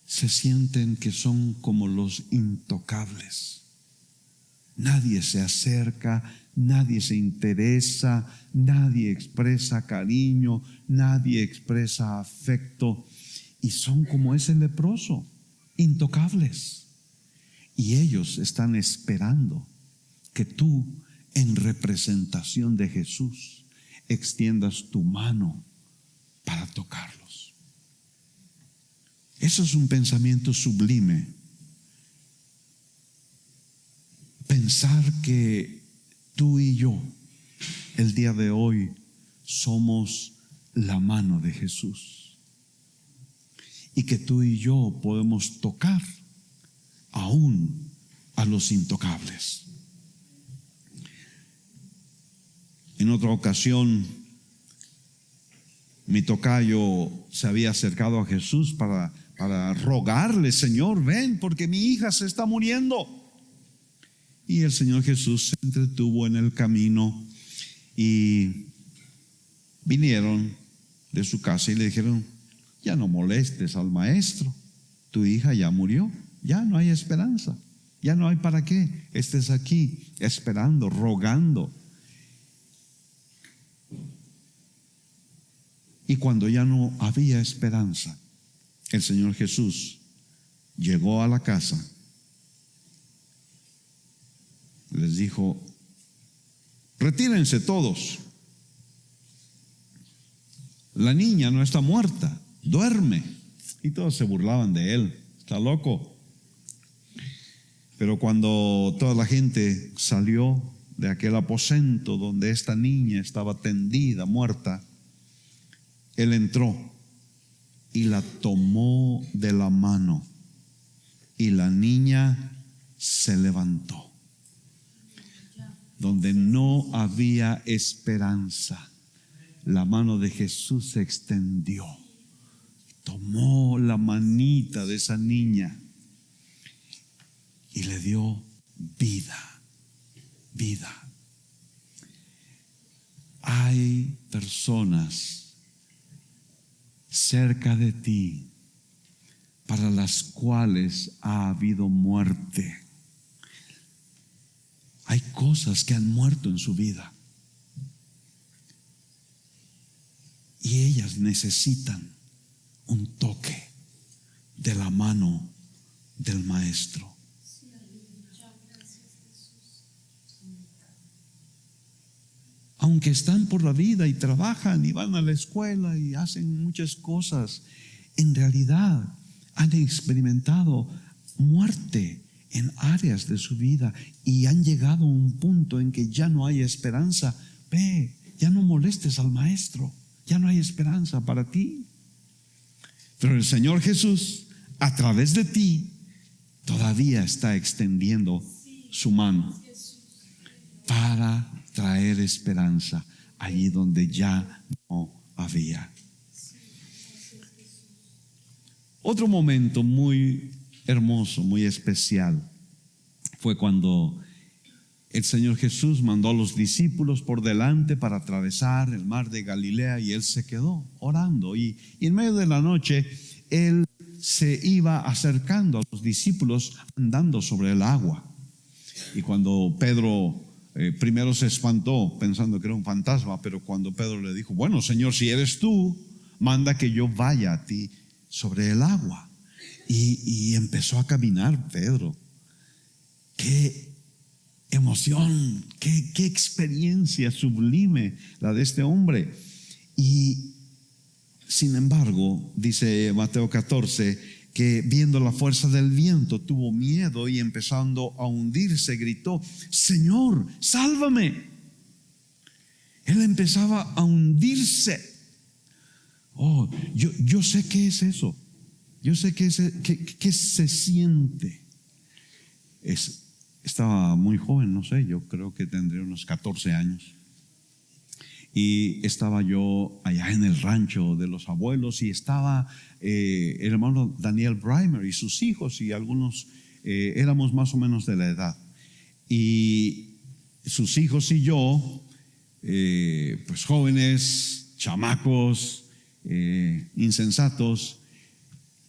se sienten que son como los intocables. Nadie se acerca, nadie se interesa, nadie expresa cariño, nadie expresa afecto, y son como ese leproso, intocables. Y ellos están esperando que tú, en representación de Jesús, extiendas tu mano para tocarlos. Eso es un pensamiento sublime. Pensar que tú y yo, el día de hoy, somos la mano de Jesús. Y que tú y yo podemos tocar aún a los intocables. En otra ocasión, mi tocayo se había acercado a Jesús para rogarle: Señor, ven, porque mi hija se está muriendo. Y el Señor Jesús se entretuvo en el camino y vinieron de su casa y le dijeron: ya no molestes al maestro, tu hija ya murió, ya no hay esperanza, ya no hay para qué estés aquí esperando, rogando. Y cuando ya no había esperanza, el Señor Jesús llegó a la casa, les dijo: retírense todos, la niña no está muerta, duerme. Y todos se burlaban de él: está loco. Pero cuando toda la gente salió de aquel aposento donde esta niña estaba tendida, muerta, él entró y la tomó de la mano y la niña se levantó. Donde no había esperanza, la mano de Jesús se extendió, tomó la manita de esa niña y le dio vida, vida. Hay personas cerca de ti para las cuales ha habido muerte. Hay cosas que han muerto en su vida y ellas necesitan un toque de la mano del Maestro. Aunque están por la vida y trabajan y van a la escuela y hacen muchas cosas, en realidad han experimentado muerte en áreas de su vida y han llegado a un punto en que ya no hay esperanza. Ve, ya no molestes al Maestro, ya no hay esperanza para ti. Pero el Señor Jesús, a través de ti, todavía está extendiendo su mano para traer esperanza allí donde ya no había. Otro momento muy hermoso, muy especial, fue cuando el Señor Jesús mandó a los discípulos por delante para atravesar el mar de Galilea y Él se quedó orando y en medio de la noche Él se iba acercando a los discípulos andando sobre el agua. Y cuando Pedro primero se espantó pensando que era un fantasma, pero cuando Pedro le dijo: bueno, Señor, si eres tú, manda que yo vaya a ti sobre el agua. Y empezó a caminar Pedro. Qué emoción, qué experiencia sublime la de este hombre. Y sin embargo, dice Mateo 14, que viendo la fuerza del viento tuvo miedo y empezando a hundirse gritó: Señor, sálvame. Él empezaba a hundirse. Oh, yo sé qué es eso. Yo sé qué se siente. Estaba muy joven, no sé, yo creo que tendría unos 14 años. Y estaba yo allá en el rancho de los abuelos y estaba el hermano Daniel Breimer y sus hijos y algunos, éramos más o menos de la edad. Y sus hijos y yo, pues jóvenes, chamacos, insensatos,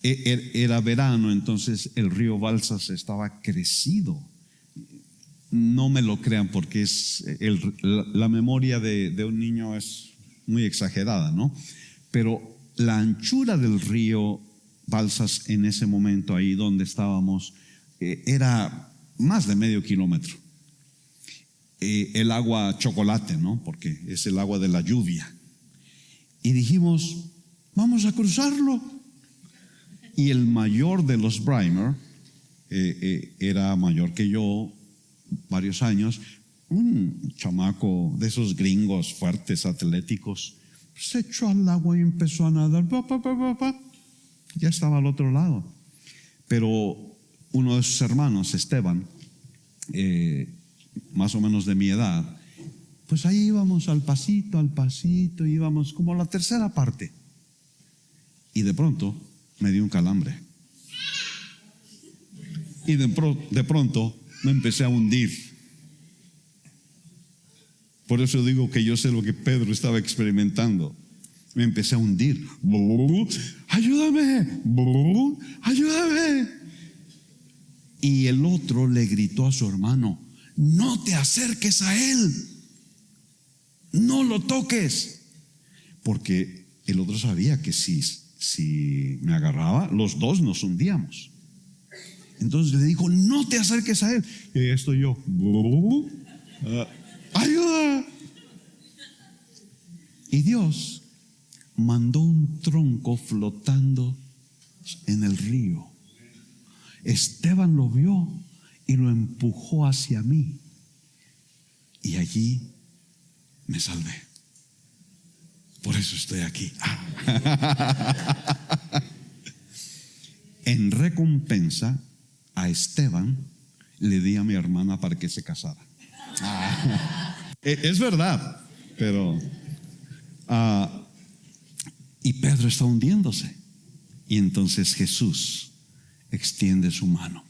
era verano, entonces el río Balsas estaba crecido. No me lo crean porque la memoria de un niño es muy exagerada, ¿no? Pero la anchura del río Balsas en ese momento ahí donde estábamos era más de medio kilómetro. El agua chocolate, ¿no? Porque es el agua de la lluvia. Y dijimos, vamos a cruzarlo. Y el mayor de los Breimer era mayor que yo, varios años, un chamaco de esos gringos fuertes, atléticos, se echó al agua y empezó a nadar. Ya estaba al otro lado. Pero uno de sus hermanos, Esteban, más o menos de mi edad, pues ahí íbamos al pasito, íbamos como a la tercera parte. Y de pronto me dio un calambre. Y de pronto me empecé a hundir. Por eso digo que yo sé lo que Pedro estaba experimentando. Me empecé a hundir. ¡Ayúdame! ¡Ayúdame! Y el otro le gritó a su hermano, no te acerques a él, no lo toques. Porque el otro sabía que si me agarraba, los dos nos hundíamos. Entonces le dijo, no te acerques a él. Y ahí estoy yo. ¡Ayuda! Y Dios mandó un tronco flotando en el río. Esteban lo vio y lo empujó hacia mí. Y allí me salvé. Por eso estoy aquí. En recompensa a Esteban le di a mi hermana para que se casara. Es verdad, pero y Pedro está hundiéndose. Y entonces Jesús extiende su mano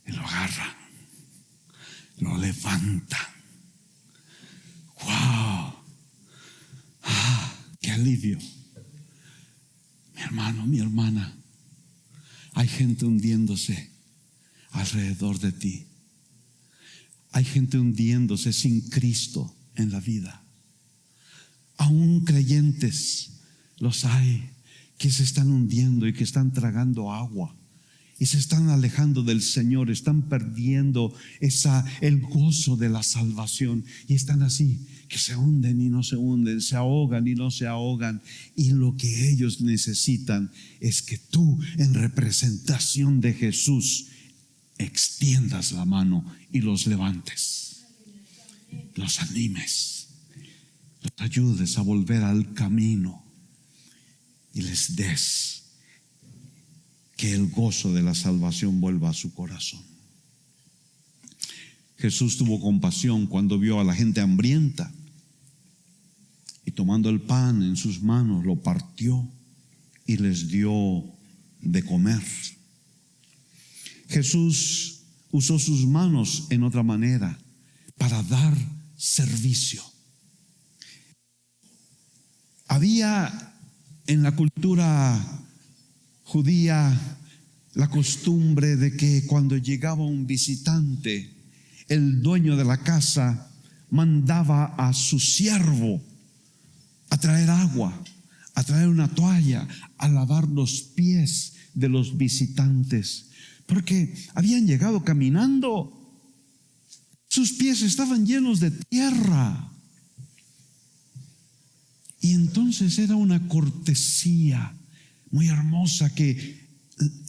y lo agarra, lo levanta. ¡Wow! ¡Qué alivio! Mi hermano, mi hermana, hay gente hundiéndose alrededor de ti. Hay gente hundiéndose sin Cristo en la vida. Aún creyentes los hay que se están hundiendo y que están tragando agua y se están alejando del Señor, están perdiendo el gozo de la salvación y están así, que se hunden y no se hunden, se ahogan y no se ahogan. Y lo que ellos necesitan es que tú, en representación de Jesús, extiendas la mano y los levantes, los animes, los ayudes a volver al camino y les des que el gozo de la salvación vuelva a su corazón. Jesús tuvo compasión cuando vio a la gente hambrienta y tomando el pan en sus manos lo partió y les dio de comer. Jesús usó sus manos en otra manera para dar servicio. Había en la cultura judía la costumbre de que cuando llegaba un visitante, el dueño de la casa mandaba a su siervo a traer agua, a traer una toalla, a lavar los pies de los visitantes, porque habían llegado caminando, sus pies estaban llenos de tierra. Y entonces era una cortesía muy hermosa que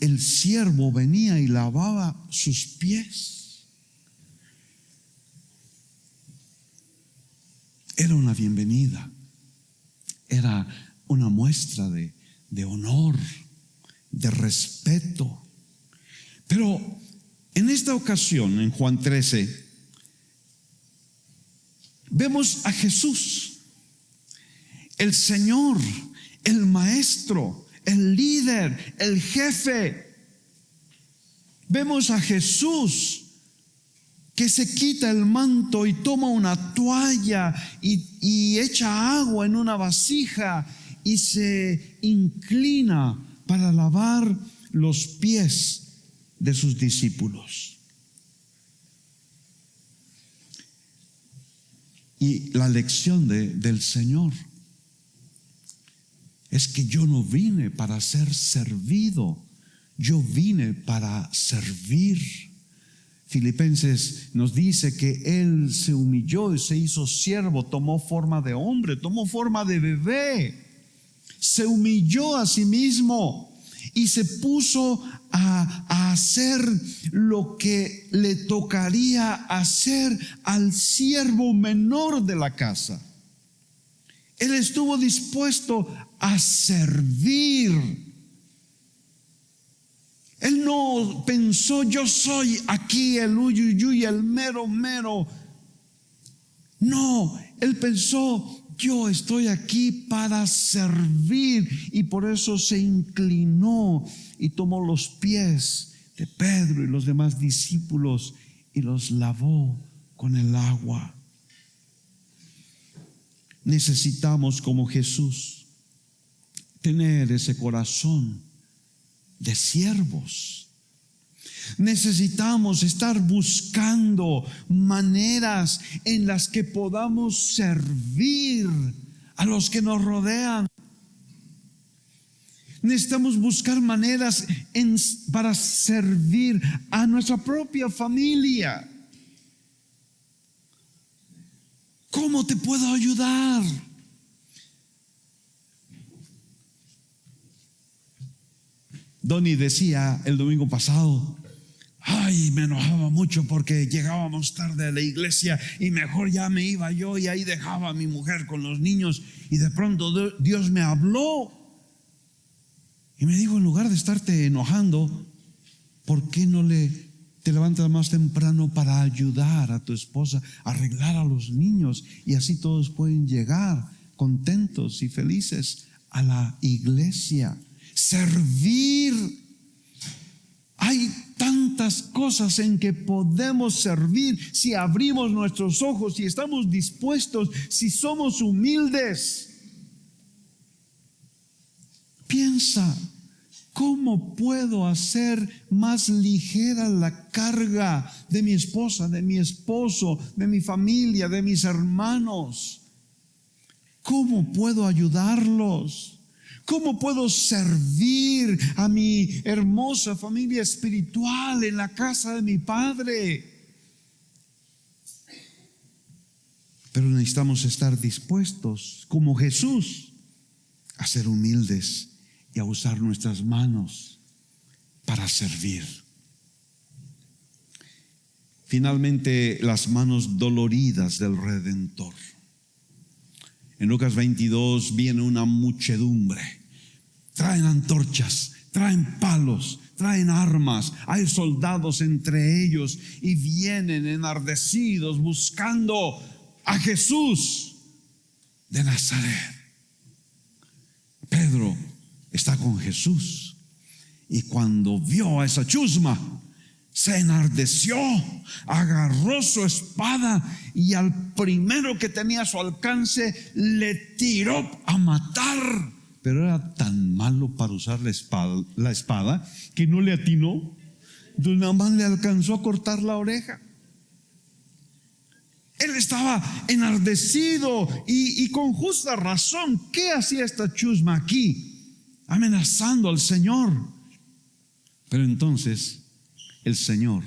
el siervo venía y lavaba sus pies. Era una bienvenida, era una muestra de honor, de respeto. Pero en esta ocasión, en Juan 13, vemos a Jesús, el Señor, el Maestro, el líder, el jefe. Vemos a Jesús que se quita el manto y toma una toalla y echa agua en una vasija y se inclina para lavar los pies de sus discípulos. Y la lección del Señor es que yo no vine para ser servido, yo vine para servir. Filipenses nos dice que Él se humilló y se hizo siervo, tomó forma de hombre, tomó forma de bebé, se humilló a sí mismo y se puso a hacer lo que le tocaría hacer al siervo menor de la casa. Él estuvo dispuesto a servir. Él no pensó, yo soy aquí el uyuyuy, el mero mero. No, él pensó, yo estoy aquí para servir. Y por eso se inclinó y tomó los pies de Pedro y los demás discípulos y los lavó con el agua. Necesitamos, como Jesús, tener ese corazón de siervos. Necesitamos estar buscando maneras en las que podamos servir a los que nos rodean. Necesitamos buscar maneras para servir a nuestra propia familia. ¿Cómo te puedo ayudar? Donnie decía el domingo pasado, ay, me enojaba mucho porque llegábamos tarde a la iglesia y mejor ya me iba yo y ahí dejaba a mi mujer con los niños. Y de pronto Dios me habló y me dijo, en lugar de estarte enojando, ¿por qué no te levantas más temprano para ayudar a tu esposa a arreglar a los niños? Y así todos pueden llegar contentos y felices a la iglesia. Servir. Hay tantas cosas en que podemos servir si abrimos nuestros ojos, si estamos dispuestos, si somos humildes. Piensa, ¿cómo puedo hacer más ligera la carga de mi esposa, de mi esposo, de mi familia, de mis hermanos? ¿Cómo puedo ayudarlos? ¿Cómo puedo servir a mi hermosa familia espiritual en la casa de mi Padre? Pero necesitamos estar dispuestos, como Jesús, a ser humildes y a usar nuestras manos para servir. Finalmente, las manos doloridas del Redentor. En Lucas 22 viene una muchedumbre. Traen antorchas, traen palos, traen armas. Hay soldados entre ellos y vienen enardecidos buscando a Jesús de Nazaret. Pedro está con Jesús y cuando vio a esa chusma, se enardeció, agarró su espada y al primero que tenía a su alcance le tiró a matar. Pero era tan malo para usar la espada que no le atinó. Entonces nada más le alcanzó a cortar la oreja. Él estaba enardecido y con justa razón. ¿Qué hacía esta chusma aquí? Amenazando al Señor. Pero entonces el Señor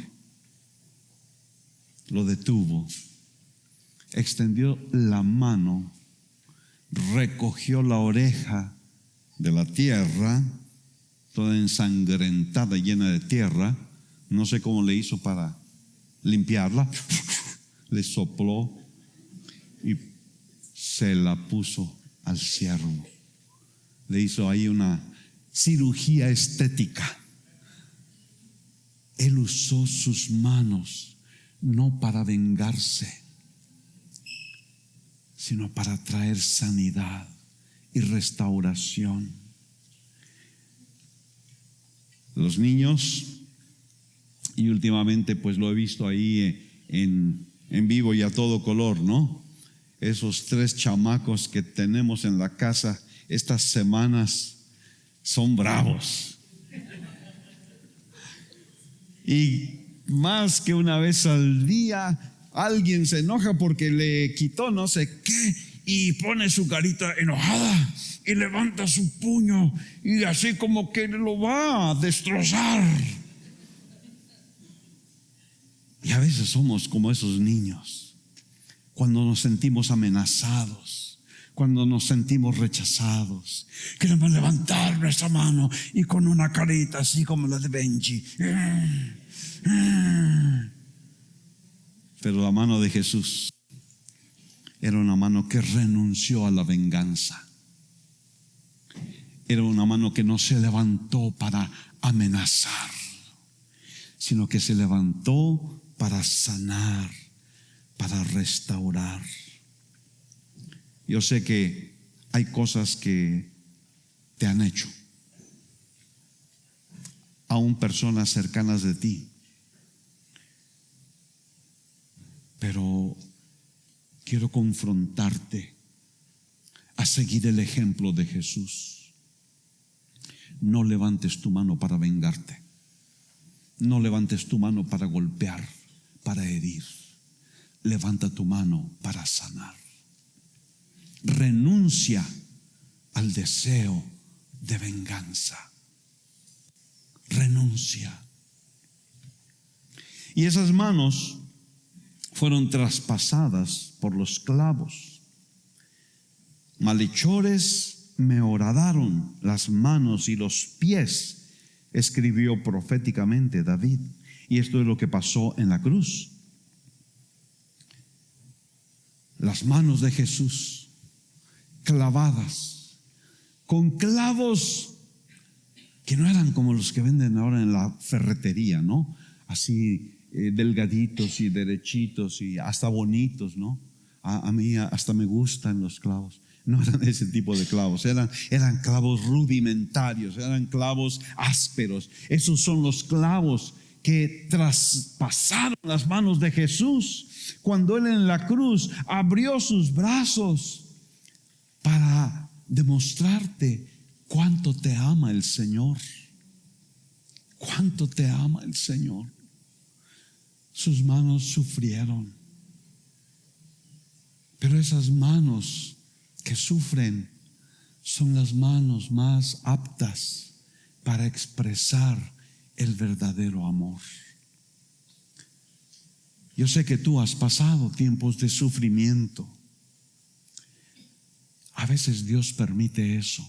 lo detuvo, extendió la mano, recogió la oreja de la tierra, toda ensangrentada, llena de tierra. No sé cómo le hizo para limpiarla. Le sopló y se la puso al siervo. Le hizo ahí una cirugía estética. Él usó sus manos no para vengarse, sino para traer sanidad y restauración. Los niños, y últimamente pues lo he visto ahí en vivo y a todo color, ¿no? Esos 3 chamacos que tenemos en la casa estas semanas son bravos. Y más que una vez al día, alguien se enoja porque le quitó no sé qué y pone su carita enojada y levanta su puño y así como que lo va a destrozar. Y a veces somos como esos niños, cuando nos sentimos amenazados, cuando nos sentimos rechazados, queremos levantar nuestra mano y con una carita así como la de Benji. Pero la mano de Jesús era una mano que renunció a la venganza. Era una mano que no se levantó para amenazar, sino que se levantó para sanar, para restaurar. Yo sé que hay cosas que te han hecho, aún personas cercanas de ti, pero quiero confrontarte a seguir el ejemplo de Jesús. No levantes tu mano para vengarte. No levantes tu mano para golpear, para herir. Levanta tu mano para sanar. Renuncia al deseo de venganza. Renuncia. Y esas manos fueron traspasadas por los clavos. Malhechores me horadaron las manos y los pies, escribió proféticamente David. Y esto es lo que pasó en la cruz. Las manos de Jesús clavadas con clavos que no eran como los que venden ahora en la ferretería, ¿no? Así delgaditos y derechitos y hasta bonitos, ¿no? A mí hasta me gustan los clavos. No eran ese tipo de clavos, eran clavos rudimentarios, eran clavos ásperos. Esos son los clavos que traspasaron las manos de Jesús cuando Él en la cruz abrió sus brazos para demostrarte cuánto te ama el Señor. Cuánto te ama el Señor. Sus manos sufrieron, pero esas manos que sufren son las manos más aptas para expresar el verdadero amor. Yo sé que tú has pasado tiempos de sufrimiento. A veces Dios permite eso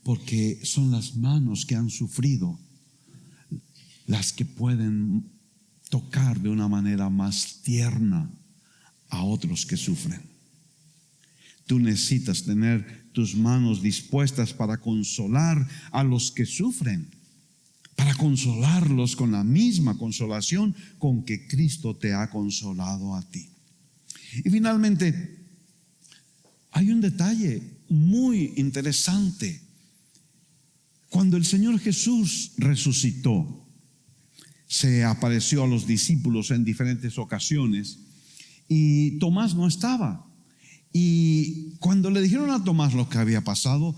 porque son las manos que han sufrido las que pueden tocar de una manera más tierna a otros que sufren. Tú necesitas tener tus manos dispuestas para consolar a los que sufren, para consolarlos con la misma consolación con que Cristo te ha consolado a ti. Y finalmente, hay un detalle muy interesante. Cuando el Señor Jesús resucitó, se apareció a los discípulos en diferentes ocasiones y Tomás no estaba. Y cuando le dijeron a Tomás lo que había pasado,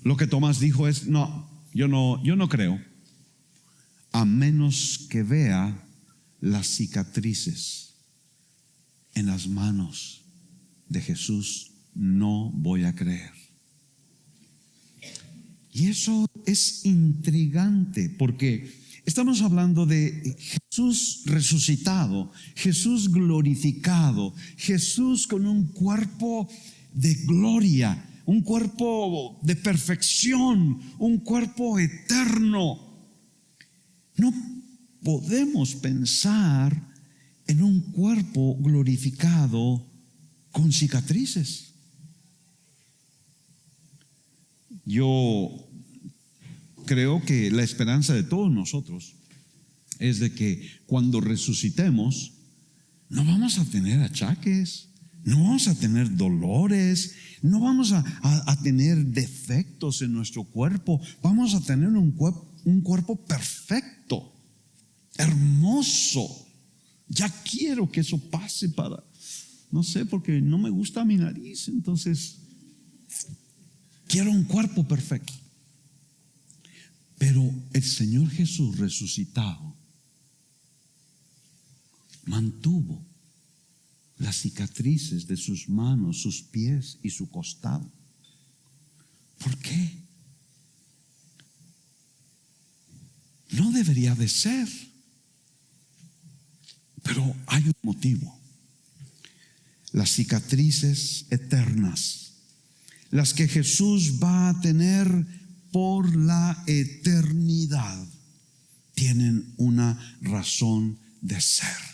lo que Tomás dijo es: no, yo no creo, a menos que vea las cicatrices en las manos de Jesús, no voy a creer. Y eso es intrigante porque estamos hablando de Jesús resucitado, Jesús glorificado, Jesús con un cuerpo de gloria, un cuerpo de perfección, un cuerpo eterno. No podemos pensar en un cuerpo glorificado con cicatrices. Yo creo que la esperanza de todos nosotros es de que cuando resucitemos no vamos a tener achaques, no vamos a tener dolores, no vamos a tener defectos en nuestro cuerpo. Vamos a tener un cuerpo perfecto, hermoso. Ya quiero que eso pase no sé, porque no me gusta mi nariz, entonces quiero un cuerpo perfecto. Pero el Señor Jesús resucitado mantuvo las cicatrices de sus manos, sus pies y su costado. ¿Por qué? No debería de ser, pero hay un motivo. Las cicatrices eternas, las que Jesús va a tener por la eternidad, tienen una razón de ser.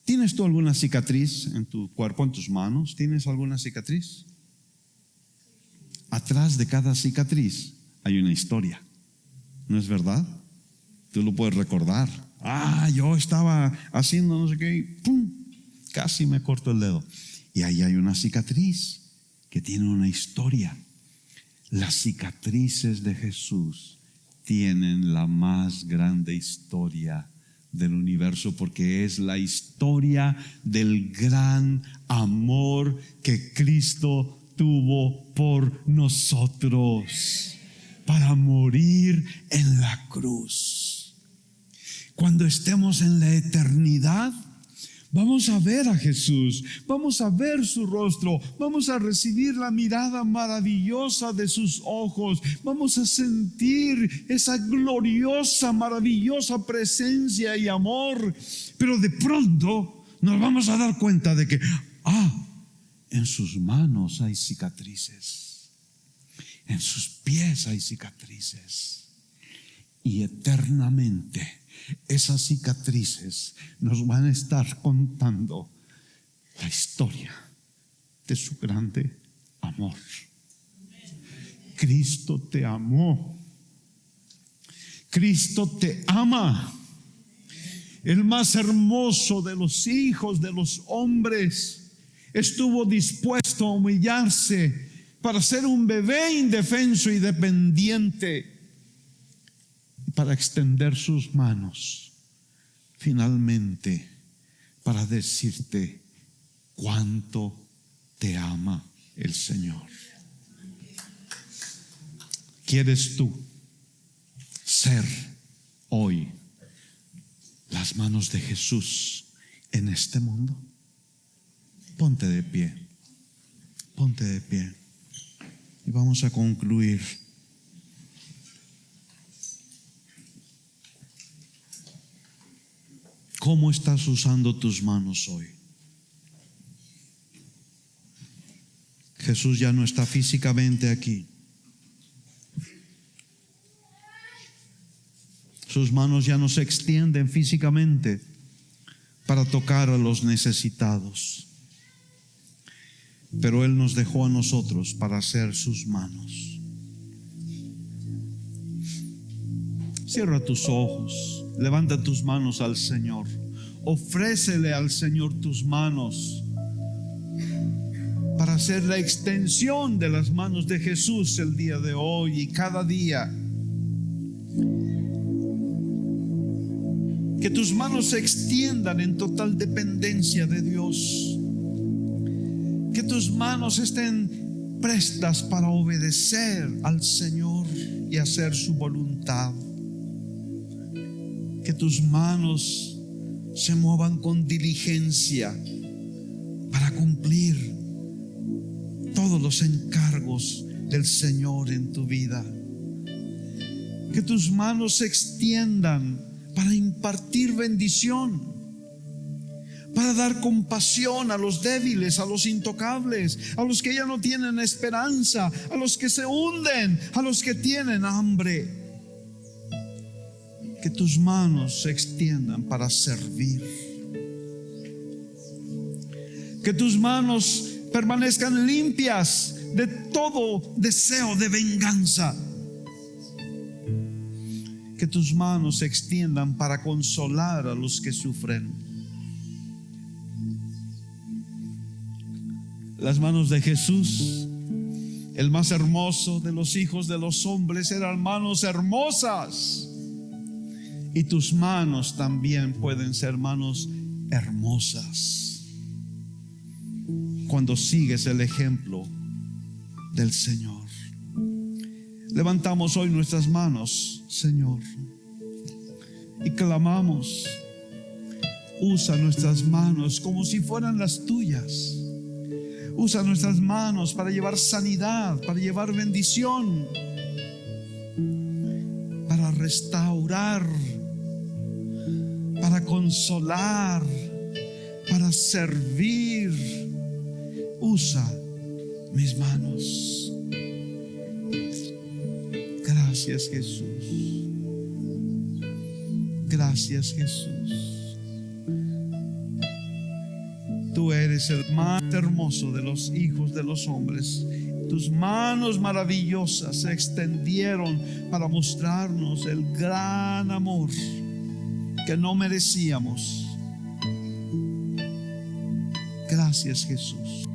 ¿Tienes tú alguna cicatriz en tu cuerpo, en tus manos? ¿Tienes alguna cicatriz? Atrás de cada cicatriz hay una historia, ¿no es verdad? Tú lo puedes recordar. Yo estaba haciendo no sé qué y ¡pum! Casi me corto el dedo. Y ahí hay una cicatriz que tiene una historia. Las cicatrices de Jesús tienen la más grande historia del universo, porque es la historia del gran amor que Cristo tuvo por nosotros para morir en la cruz. Cuando estemos en la eternidad, vamos a ver a Jesús, vamos a ver su rostro, vamos a recibir la mirada maravillosa de sus ojos, vamos a sentir esa gloriosa, maravillosa presencia y amor. Pero de pronto nos vamos a dar cuenta de que, en sus manos hay cicatrices, en sus pies hay cicatrices, y eternamente esas cicatrices nos van a estar contando la historia de su grande amor. Cristo te amó. Cristo te ama. El más hermoso de los hijos de los hombres estuvo dispuesto a humillarse para ser un bebé indefenso y dependiente, para extender sus manos finalmente para decirte cuánto te ama el Señor. ¿Quieres tú ser hoy las manos de Jesús en este mundo? Ponte de pie, ponte de pie y vamos a concluir. ¿Cómo estás usando tus manos hoy? Jesús ya no está físicamente aquí. Sus manos ya no se extienden físicamente para tocar a los necesitados. Pero Él nos dejó a nosotros para ser sus manos. Cierra tus ojos, levanta tus manos al Señor, ofrécele al Señor tus manos para ser la extensión de las manos de Jesús el día de hoy y cada día. Que tus manos se extiendan en total dependencia de Dios. Que tus manos estén prestas para obedecer al Señor y hacer su voluntad. Que tus manos se muevan con diligencia para cumplir todos los encargos del Señor en tu vida. Que tus manos se extiendan para impartir bendición, para dar compasión a los débiles, a los intocables, a los que ya no tienen esperanza, a los que se hunden, a los que tienen hambre. Que tus manos se extiendan para servir. Que tus manos permanezcan limpias de todo deseo de venganza. Que tus manos se extiendan para consolar a los que sufren. Las manos de Jesús, el más hermoso de los hijos de los hombres, eran manos hermosas. Y tus manos también pueden ser manos hermosas cuando sigues el ejemplo del Señor. Levantamos hoy nuestras manos, Señor, y clamamos: usa nuestras manos como si fueran las tuyas. Usa nuestras manos para llevar sanidad, para llevar bendición, para restaurar, para consolar, para servir. Usa mis manos. Gracias, Jesús. Gracias, Jesús. Tú eres el más hermoso de los hijos de los hombres. Tus manos maravillosas se extendieron para mostrarnos el gran amor que no merecíamos. Gracias, Jesús.